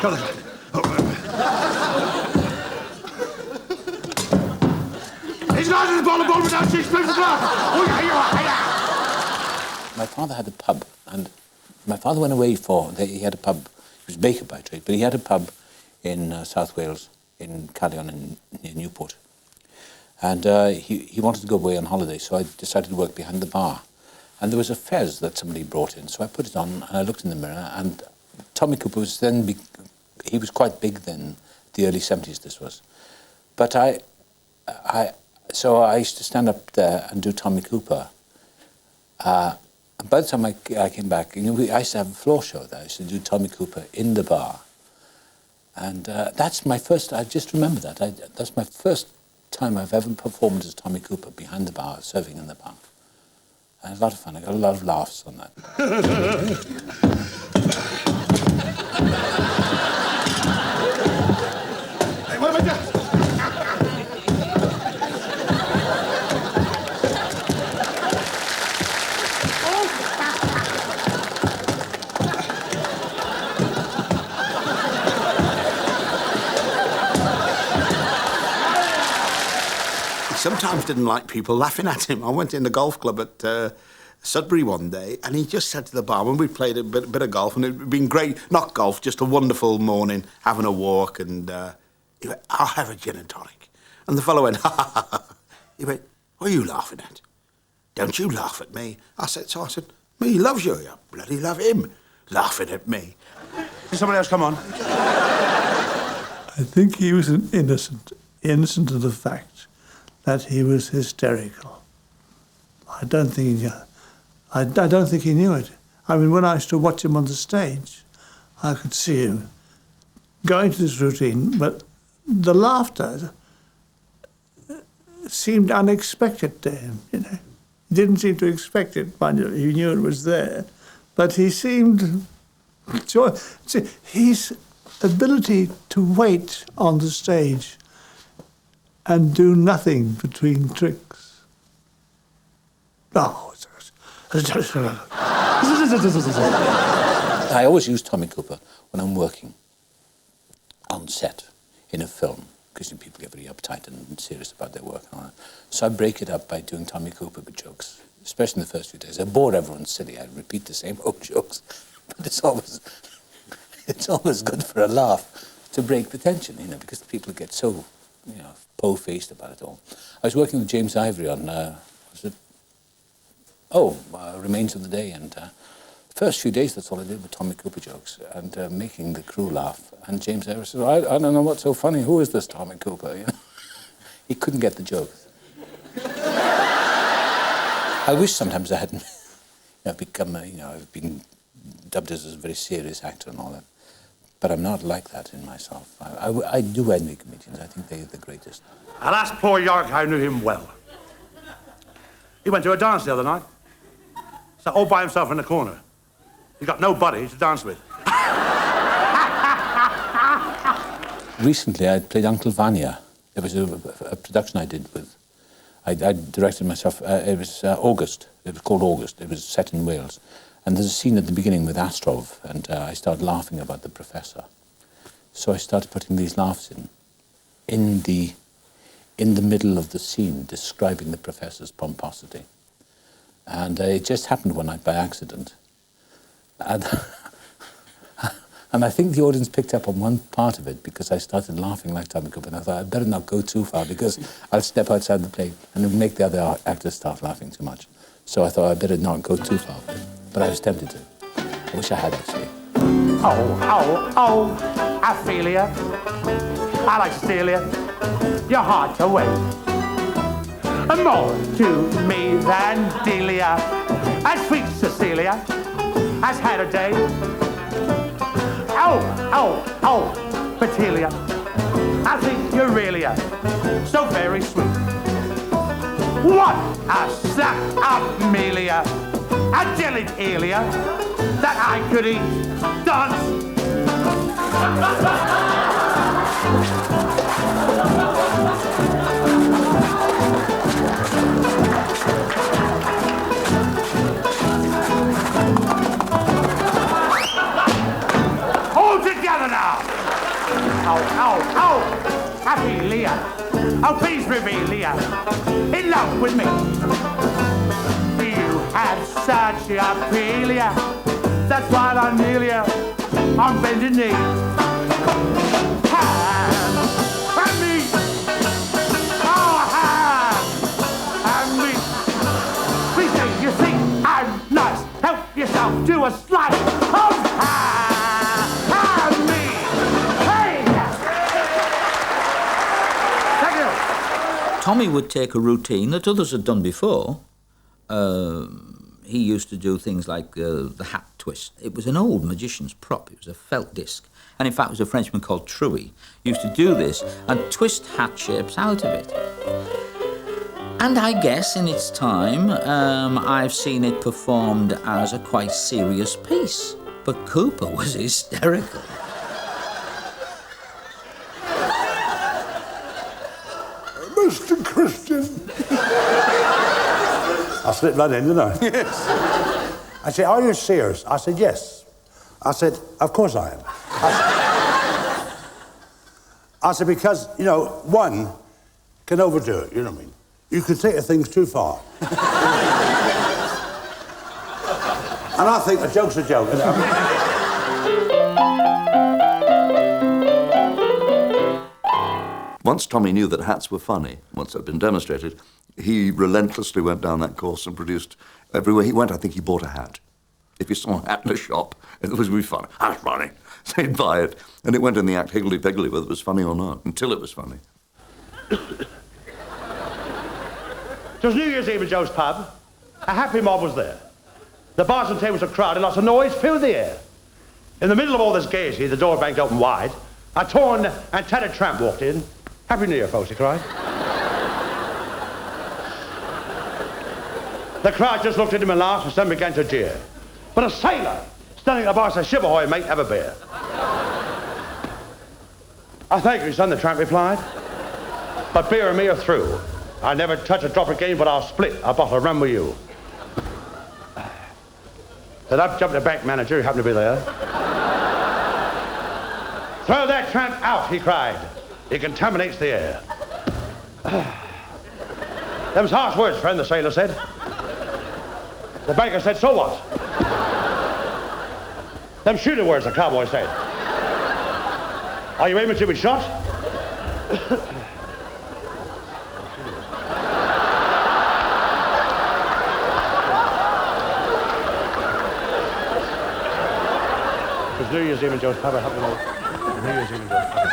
Come on. He's not in the bottle without 6 spoons of glass. Oh, yeah, you are. My father had a pub, and my father went away he had a pub. He was a baker by trade, but he had a pub in South Wales, in Cardion, near Newport. And he wanted to go away on holiday, so I decided to work behind the bar. And there was a fez that somebody brought in, so I put it on, and I looked in the mirror, and Tommy Cooper was then, he was quite big then, the early 70s this was. But so I used to stand up there and do Tommy Cooper. And by the time I came back, you know, I used to have a floor show there. I used to do Tommy Cooper in the bar. And that's my first, I just remember that. That's my first time I've ever performed as Tommy Cooper behind the bar, serving in the bar. I had a lot of fun. I got a lot of laughs on that. Hey, what have I done? Sometimes didn't like people laughing at him. I went in the golf club at Sudbury one day, and he just said to the barman, we played a bit of golf, and it'd been great, not golf, just a wonderful morning, having a walk, and he went, I'll have a gin and tonic. And the fellow went, ha, ha, ha, ha. He went, what are you laughing at? Don't you laugh at me. I said, me loves you, you bloody love him, laughing at me. Can somebody else come on? I think he was an innocent of the fact that he was hysterical. I don't think he knew it. I mean, when I used to watch him on the stage, I could see him going to this routine, but the laughter seemed unexpected to him, you know. He didn't seem to expect it, mind you. He knew it was there, but he seemed his ability to wait on the stage and do nothing between tricks. Oh, I always use Tommy Cooper when I'm working on set in a film, because people get very uptight and serious about their work and all that. So I break it up by doing Tommy Cooper jokes, especially in the first few days. I bore everyone silly. I repeat the same old jokes, but it's always good for a laugh to break the tension, you know, because people get so, you know, po-faced about it all. I was working with James Ivory on, Remains of the Day, and the first few days that's all I did with Tommy Cooper jokes and making the crew laugh. And James Ivory said, I don't know what's so funny. Who is this Tommy Cooper? You know? He couldn't get the jokes. I wish sometimes I hadn't become, I've been dubbed as a very serious actor and all that. But I'm not like that in myself. I do envy comedians. I think they're the greatest. And that's poor York. I knew him well. He went to a dance the other night. Sat all by himself in the corner. He got nobody to dance with. Recently, I played Uncle Vanya. It was a production I did with... I directed myself. It was August. It was called August. It was set in Wales. And there's a scene at the beginning with Astrov, and I started laughing about the professor. So I started putting these laughs in the middle of the scene, describing the professor's pomposity. And it just happened one night by accident. And, and I think the audience picked up on one part of it because I started laughing like Tarbuck, and I thought I'd better not go too far because I'll step outside the play and it'll make the other actors start laughing too much. So I thought I'd better not go too far, but I was tempted to. I wish I had, actually. Oh, I feel you. I like to steal you. Your heart away. More to me than Delia. And sweet Cecilia has had a day. Oh, Petulia, I think you're really so very sweet. What a sack of melia, a jellied elia that I could eat. Dance. Hold together now. Oh, Ophelia. Oh, please reveal Leah. In love with me. You had such Ophelia. That's why I'm nearly on bended knee. Hand and me. Oh, hand and me. Please say you think I'm nice. Help yourself to a slice of hand and me. Hey! Thank you. Tommy would take a routine that others had done before. He used to do things like the hat twist. It was an old magician's prop. It was a felt disc. And in fact, it was a Frenchman called Truey used to do this and twist hat shapes out of it. And I guess in its time, I've seen it performed as a quite serious piece. But Cooper was hysterical. Mr. Christian. I slipped right in, didn't I? Yes. I said, are you serious? I said, yes. I said, of course I am. I said, because, you know, one can overdo it, you know what I mean? You can take things too far. And I think a joke's a joke, isn't it? Once Tommy knew that hats were funny, once it had been demonstrated, he relentlessly went down that course and produced everywhere he went. I think he bought a hat. If he saw a hat in a shop, it was really funny. That's funny. So he'd buy it, and it went in the act higgledy-piggledy whether it was funny or not, until it was funny. It was New Year's Eve at Joe's pub. A happy mob was there. The bars and tables were crowded, lots of noise filled the air. In the middle of all this gaiety, the door banged open wide. A torn and tattered tramp walked in. Happy New Year, folks, he cried. The crowd just looked at him and laughed, and some began to jeer. But a sailor standing at the bar said, "Shiver ahoy, mate, have a beer." "I thank you, son," the tramp replied. "But beer and me are through. I never touch a drop again, but I'll split a bottle of rum with you." Then up jumped the bank manager, who happened to be there. "Throw that tramp out," he cried. "He contaminates the air." "Them's harsh words, friend," the sailor said. The banker said, "So what?" "Them shooting words," the cowboy said. "Are you aiming to be shot?" It was New Year's Eve in Joe's pub. I happened to know. New Year's Eve in Joe's pub.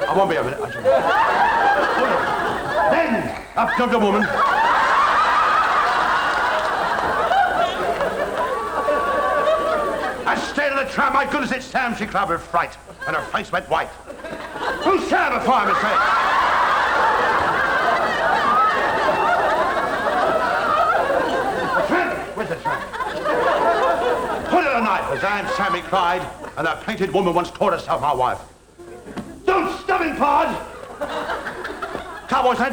I won't be a minute. Then, up jumped a woman. I stared at the tramp. My goodness, it's Sam, she cried with fright, and her face went white. "Who's Sam?" the fireman said. Because Aunt Sammy cried, and that painted woman once called herself my wife. Don't stuffing pod! Cowboy's head.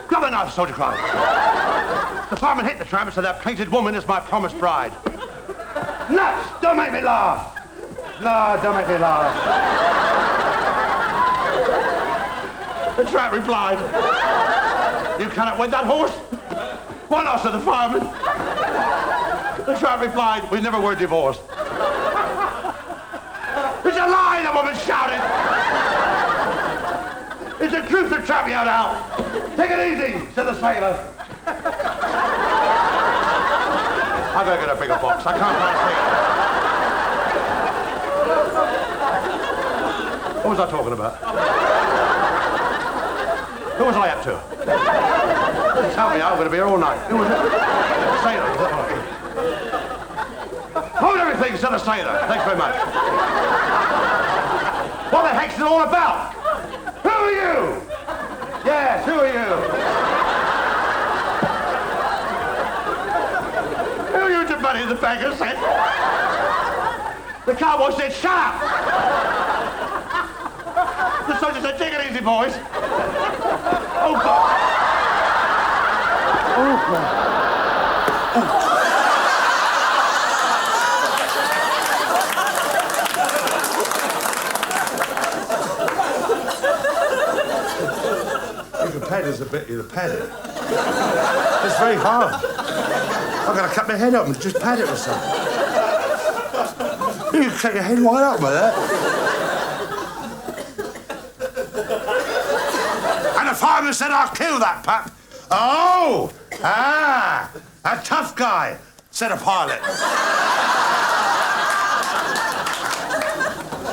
Grab a knife, soldier cried. The fireman hit the tramp and said that painted woman is my promised bride. Nuts! Don't make me laugh! No, don't make me laugh. The tramp replied, you cannot wed that horse. Why not, said the fireman. The tramp replied, we never were divorced. It's a lie, the woman shouted. It's the truth, the tramp yelled out. Take it easy, said the sailor. I gotta get a bigger box. I can't see it. What was I talking about? Who was I up to? Tell me, I'm going to be here all night. Who was it? Sailor. Hold everything, said the sailor. Thanks very much. What the heck's it all about? Who are you? Yes, who are you? Who are you to money, the banker said. The cowboy said, shut up! The soldier said, take it easy, boys. Oh, God. Oh, God. Oh. You can pad us a bit, you pad it. It's very hard. I've got to cut my head up and just pad it or something. You can cut your head right up with that. And the fireman said, I'll kill that pup. Oh! Ah! A tough guy, said a pilot.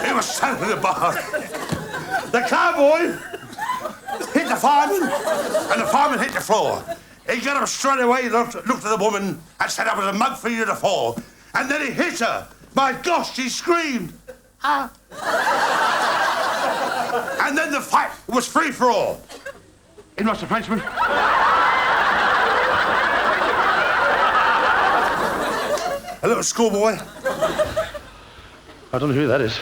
He was sent to the bar. The cowboy hit the fireman, and the fireman hit the floor. He got up straight away, looked at the woman, and said, I was a mug for you to fall. And then he hit her. My gosh, she screamed. Ah. And then the fight was free for all. In rushed the Frenchman. A little schoolboy. I don't know who that is.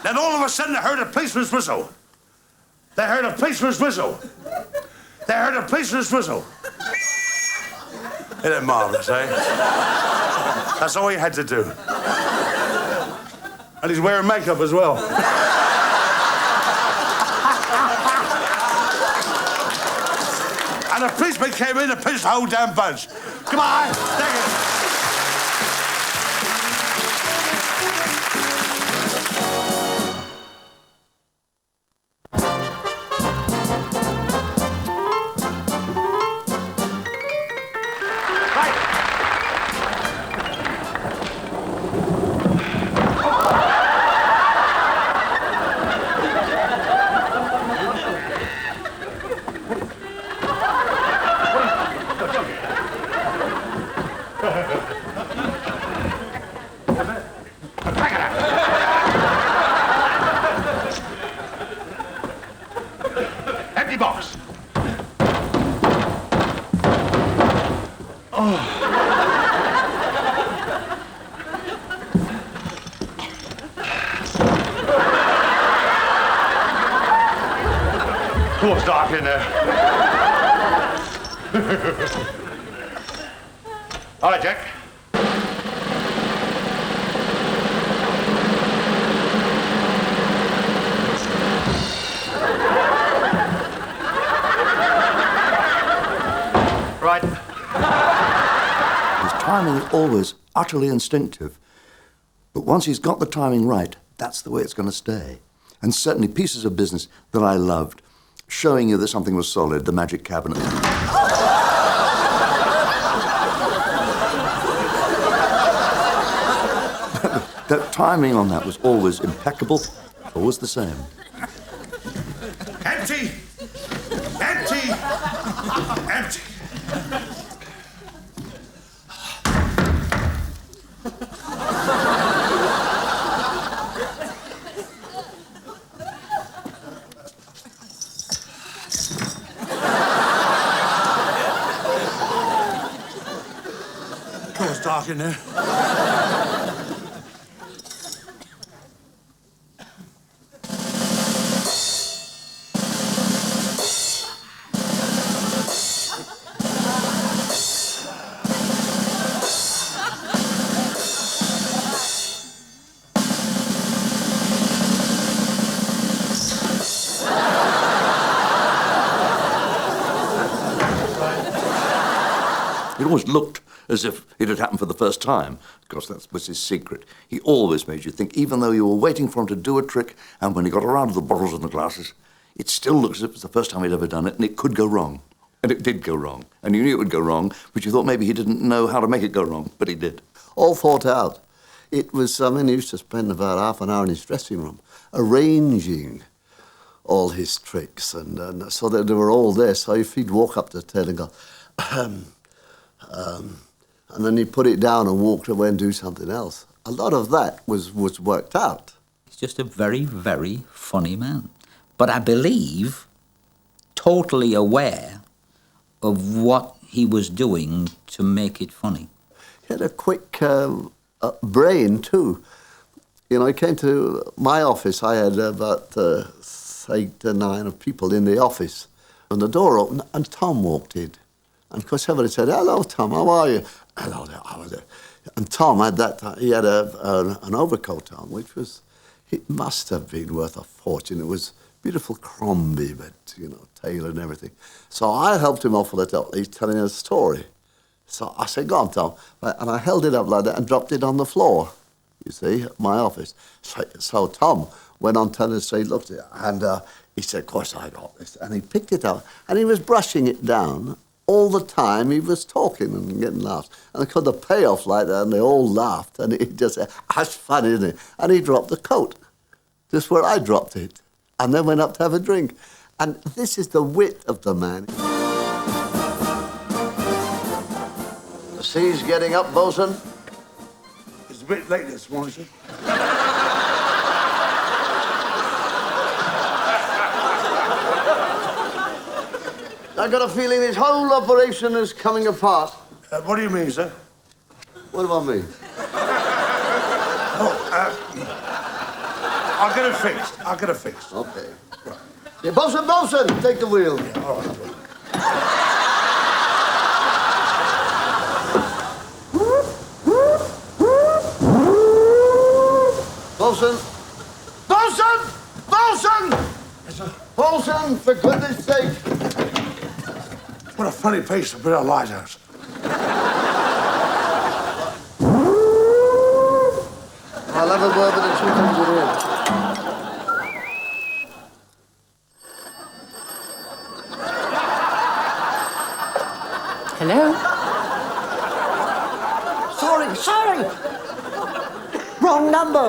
Then all of a sudden they heard a policeman's whistle. They heard a policeman's whistle. They heard a policeman's whistle. Isn't it marvellous, eh? That's all he had to do. And he's wearing makeup as well. And the policeman came in and pinched the whole damn bunch. Come on, take it. Empty box. Oh, it's dark in there. All right, Jack. Right. His timing is always utterly instinctive. But once he's got the timing right, that's the way it's going to stay. And certainly pieces of business that I loved, showing you that something was solid, the magic cabinet. The timing on that was always impeccable, always the same. Empty! Empty! Empty! dark in there. It always looked as if it had happened for the first time. Of course, that was his secret. He always made you think, even though you were waiting for him to do a trick, and when he got around to the bottles and the glasses, it still looked as if it was the first time he'd ever done it, and it could go wrong. And it did go wrong. And you knew it would go wrong, but you thought maybe he didn't know how to make it go wrong, but he did. All thought out. It was, he used to spend about half an hour in his dressing room arranging all his tricks, and so that they were all there. So if he'd walk up to the tail and go, and then he'd put it down and walk away and do something else. A lot of that was worked out. He's just a very, very funny man. But I believe totally aware of what he was doing to make it funny. He had a quick brain, too. You know, he came to my office. I had about 8 or 9 people in the office. And the door opened, and Tom walked in. And of course, everybody said, "Hello, Tom, how are you?" "Hello there, how are you?" And Tom had he had an overcoat on, which it must have been worth a fortune. It was beautiful Crombie, but, tailored and everything. So I helped him off with it. He's telling a story. So I said, "Go on, Tom." And I held it up like that and dropped it on the floor, you see, at my office. So Tom went on telling the story, looked at it, and he said, "Of course I got this." And he picked it up, and he was brushing it down. All the time he was talking and getting laughs. And I got the payoff like that, and they all laughed. And he just said, "That's funny, isn't it?" And he dropped the coat, just where I dropped it, and then went up to have a drink. And this is the wit of the man. The sea's getting up, bosun. It's a bit late this morning, sir. I got a feeling this whole operation is coming apart. What do you mean, sir? What do I mean? I'll get it fixed. I'll get it fixed. Okay. Right. Yeah, bosun, take the wheel. Yeah, all right. Bosun! Bosun, for goodness sake! What a funny place to put a lighthouse. I'll have a word with the chief engineer. Hello? Sorry! Wrong number.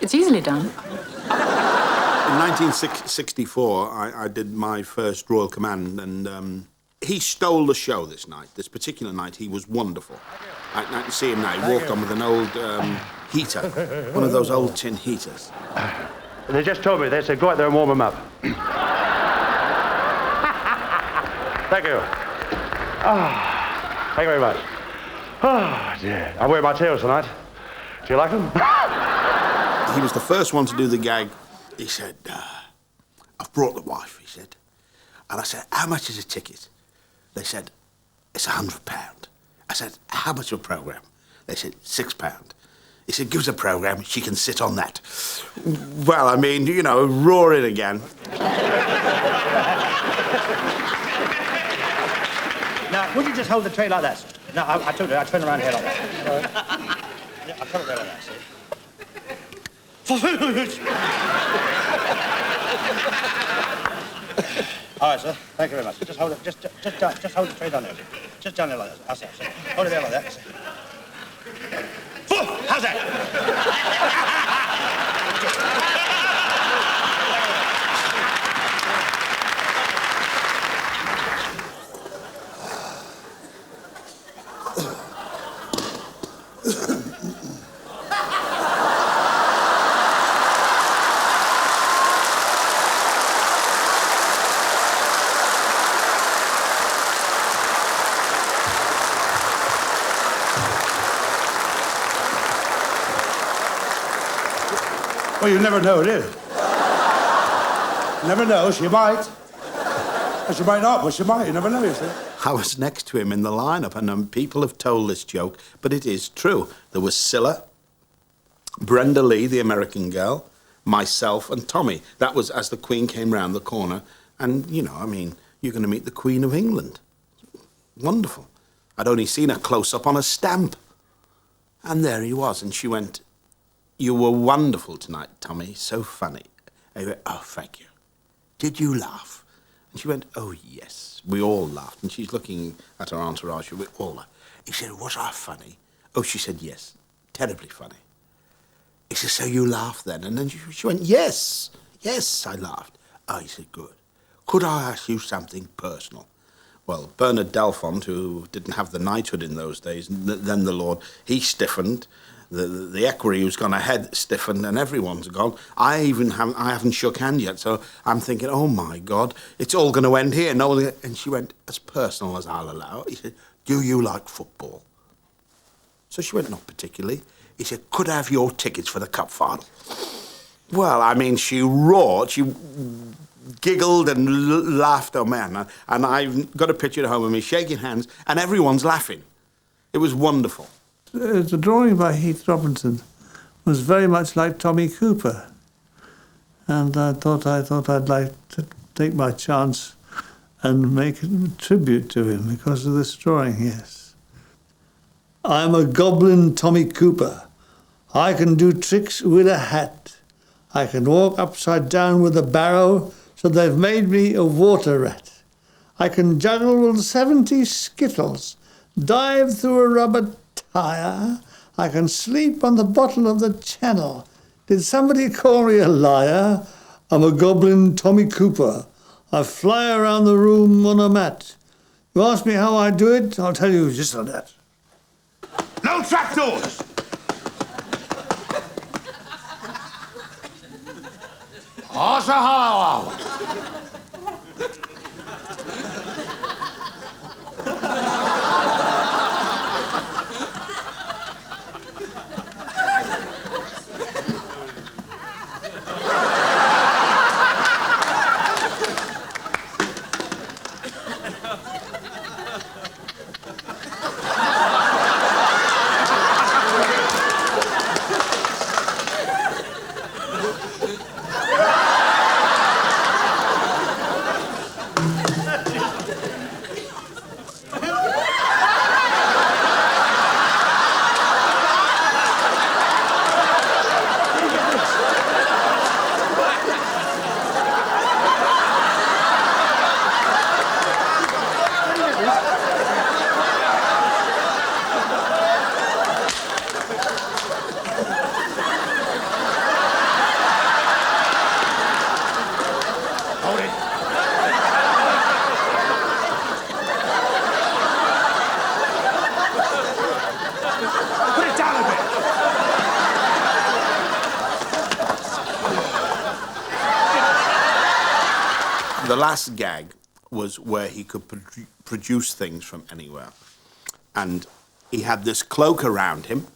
It's easily done. In 1964, I did my first Royal Command, and he stole the show this night. This particular night, he was wonderful. I can see him now. He walked on with an old heater, one of those old tin heaters. They just told me, they said, go out there and warm him up. Thank you. Thank you very much. Oh, dear. I'm wearing my tails tonight. Do you like them? He was the first one to do the gag. He said, "I've brought the wife," he said. And I said, "How much is a ticket?" They said, "It's £100. I said, "How much of a programme?" They said, £6. He said, "Give us a programme, she can sit on that." Well, I mean, roaring again. Now, would you just hold the tray like that? No, I told you, I turn around here like that. Yeah, I put it there like that, see? All right, sir. Thank you very much. Just hold it. Just hold the tray down there. Just down there like that. That's it. Sir. Hold it there like that. How's that? Well, you never know, do you? Never know, she might. Or she might not, but she might, you never know, you see. I was next to him in the lineup, and people have told this joke, but it is true. There was Scylla, Brenda Lee, the American girl, myself, and Tommy. That was as the Queen came round the corner. And, you know, I mean, you're going to meet the Queen of England. Wonderful. I'd only seen her close up on a stamp. And there he was, and she went, "You were wonderful tonight, Tommy, so funny." I went, "Oh, thank you. Did you laugh?" And she went, "Oh, yes." We all laughed, and she's looking at her entourage. We all laughed. He said, "Was I funny?" Oh, she said, "Yes, terribly funny." He said, "So you laughed then?" And then she went, "Yes, yes, I laughed." Oh, he said, "Good. Could I ask you something personal?" Well, Bernard Delfont, who didn't have the knighthood in those days, then the Lord, he stiffened. The equerry who's gone ahead stiffened, and everyone's gone. I haven't shook hand yet, so I'm thinking, oh my God, it's all going to end here. No, and she went, "As personal as I'll allow." He said, "Do you like football?" So she went, "Not particularly." He said, "Could I have your tickets for the cup final?" Well, I mean, she roared, she giggled and laughed, oh man. And I've got a picture at home of me shaking hands, and everyone's laughing. It was wonderful. The drawing by Heath Robinson was very much like Tommy Cooper. And I thought I'd like to take my chance and make a tribute to him because of this drawing, yes. "I'm a goblin Tommy Cooper. I can do tricks with a hat. I can walk upside down with a barrow, so they've made me a water rat. I can juggle 70 skittles, dive through a rubber tire. I can sleep on the bottom of the channel. Did somebody call me a liar? I'm a goblin Tommy Cooper. I fly around the room on a mat. You ask me how I do it, I'll tell you just like that." No trapdoors! Horse a hollow. The last gag was where he could produce things from anywhere. And he had this cloak around him,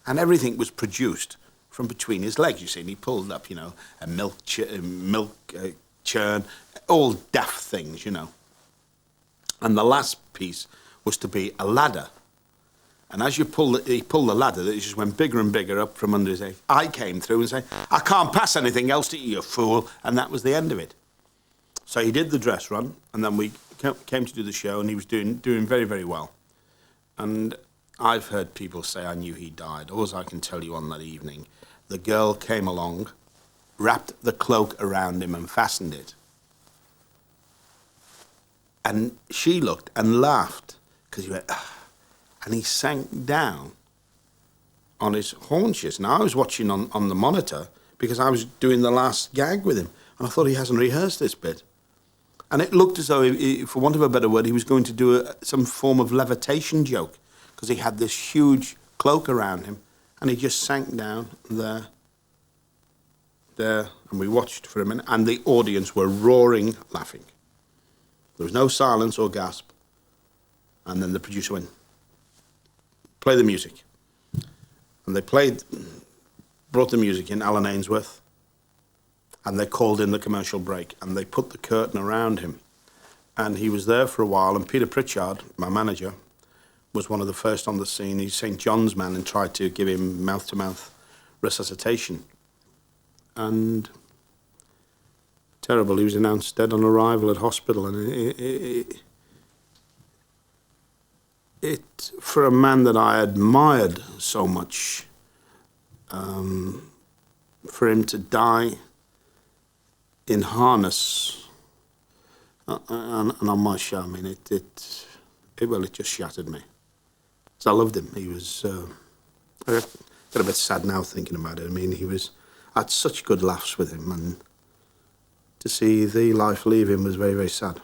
and everything was produced from between his legs, you see. And he pulled up, you know, a milk churn, all daft things, you know. And the last piece was to be a ladder. And as he pulled the ladder, it just went bigger and bigger up from under his head. I came through and said, "I can't pass anything else to you, you fool." And that was the end of it. So he did the dress run, and then we came to do the show, and he was doing very, very well. And I've heard people say I knew he died. All I can tell you on that evening, the girl came along, wrapped the cloak around him and fastened it. And she looked and laughed, because he went, "Ah," and he sank down on his haunches. Now, I was watching on the monitor, because I was doing the last gag with him, and I thought he hasn't rehearsed this bit. And it looked as though, for want of a better word, he was going to do some form of levitation joke, because he had this huge cloak around him, and he just sank down there, and we watched for a minute, and the audience were roaring, laughing. There was no silence or gasp. And then the producer went, "Play the music." And they played brought the music in, Alan Ainsworth, and they called in the commercial break, and they put the curtain around him. And he was there for a while, and Peter Pritchard, my manager, was one of the first on the scene. He's St. John's man and tried to give him mouth-to-mouth resuscitation. And terrible, he was announced dead on arrival at hospital, and it for a man that I admired so much, for him to die in harness and on my show, I mean, it just shattered me. So I loved him. He was, I get a bit sad now thinking about it. I mean, I had such good laughs with him, and to see the life leave him was very, very sad.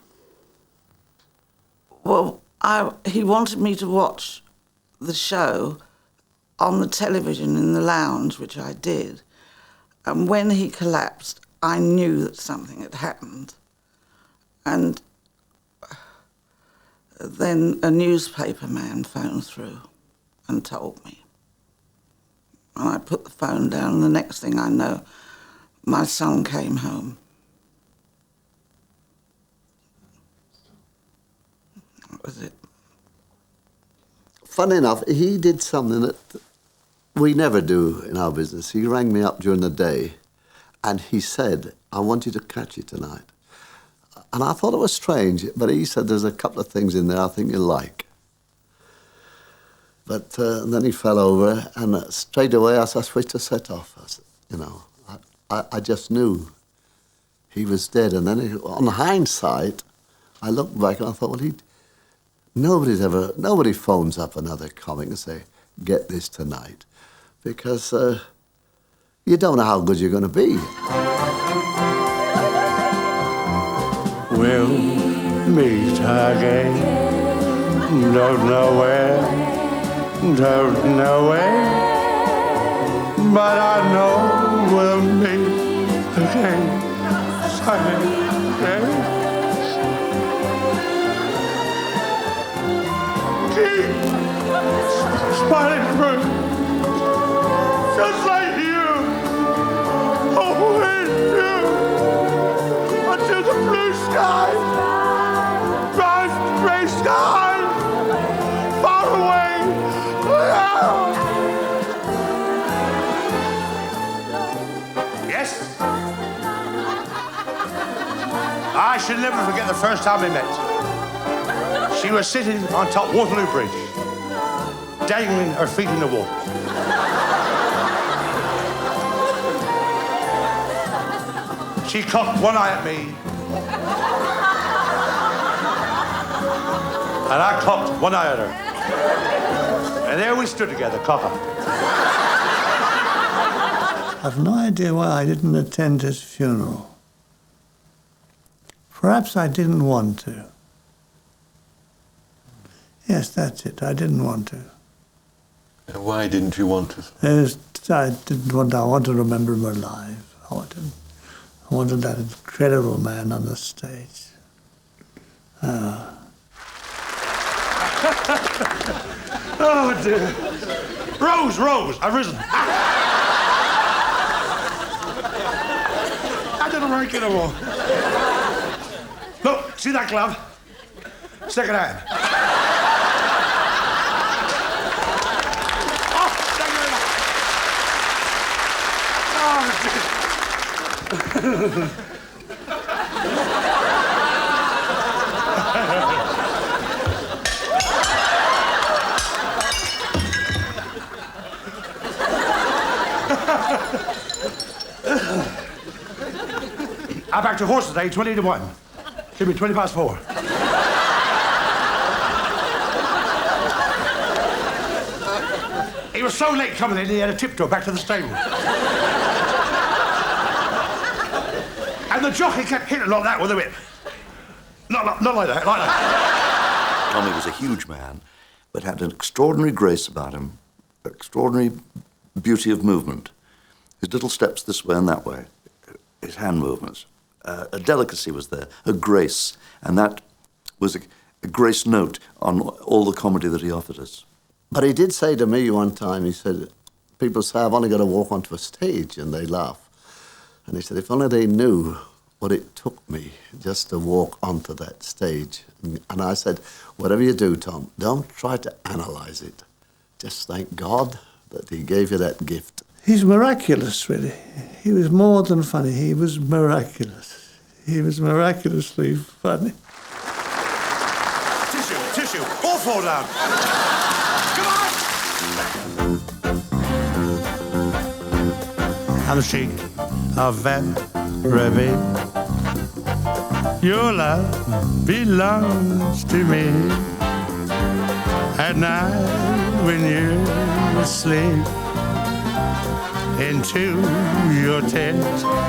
Well, he wanted me to watch the show on the television in the lounge, which I did. And when he collapsed, I knew that something had happened. And then a newspaper man phoned through and told me. And I put the phone down, and the next thing I know, my son came home. That was it. Funny enough, he did something that we never do in our business. He rang me up during the day and he said, I want you to catch it tonight. And I thought it was strange, but he said, there's a couple of things in there I think you'll like. But then he fell over, and straight away I switched the set off. I just knew he was dead. And then on hindsight, I looked back and I thought, well, nobody phones up another comic and say, get this tonight, because you don't know how good you're going to be. We'll meet again, don't know where, don't know where, but I know we'll meet again someday. Keep smiling through, just like you always do, until the blue sky drives the gray sky far away. Yes? I shall never forget the first time we met. She was sitting on top Waterloo Bridge, dangling her feet in the water. She cocked one eye at me, and I cocked one eye at her. And there we stood together, cock-up. I've no idea why I didn't attend his funeral. Perhaps I didn't want to. Yes, that's it. I didn't want to. And why didn't you want to? I didn't want. I want to remember him alive. I wanted that incredible man on the stage. Oh, dear. Rose, I've risen. I didn't rank anymore. Look, see that glove? Second hand. I backed a horse today, 20 to 1. Should be 20 past 4. He was so late coming in, he had a tiptoe back to the stable. And the jockey kept hitting like that with a whip. Not like that, like that. Tommy was a huge man, but had an extraordinary grace about him, extraordinary beauty of movement. His little steps this way and that way, his hand movements. A delicacy was there, a grace, and that was a grace note on all the comedy that he offered us. But he did say to me one time, he said, people say, I've only got to walk onto a stage, and they laugh. And he said, if only they knew what it took me just to walk onto that stage. And I said, whatever you do, Tom, don't try to analyse it. Just thank God that he gave you that gift. He's miraculous, really. He was more than funny. He was miraculous. He was miraculously funny. Tissue, all fall down. Come on! I'm the sheik of that Ruby. Your love belongs to me. At night when you're asleep, into your tent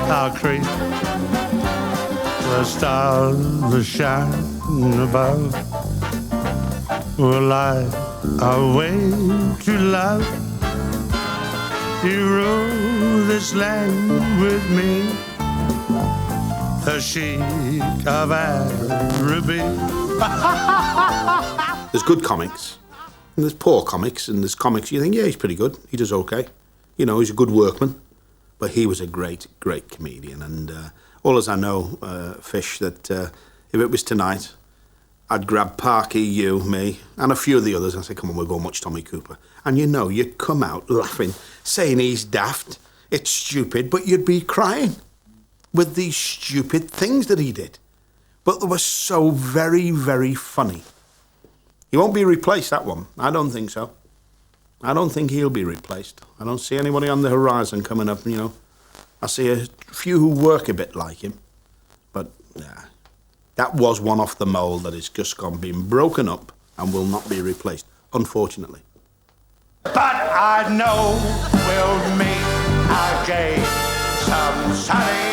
I'll creep. The stars that shine above will light our way to love. You rule this land with me, the sheik of Araby. There's good comics, and there's poor comics, and there's comics you think, yeah, he's pretty good, he does okay. You know, he's a good workman, but he was a great, great comedian. And all as I know, Fish, that if it was tonight, I'd grab Parky, you, me, and a few of the others, and say, come on, we'll go and watch Tommy Cooper. And you know, you'd come out laughing, saying he's daft, it's stupid, but you'd be crying with these stupid things that he did. But they were so very, very funny. He won't be replaced, that one. I don't think so. I don't think he'll be replaced. I don't see anybody on the horizon coming up, you know. I see a few who work a bit like him. But, yeah, that was one off the mould that is just been broken up and will not be replaced, unfortunately. But I know we'll meet again some sunny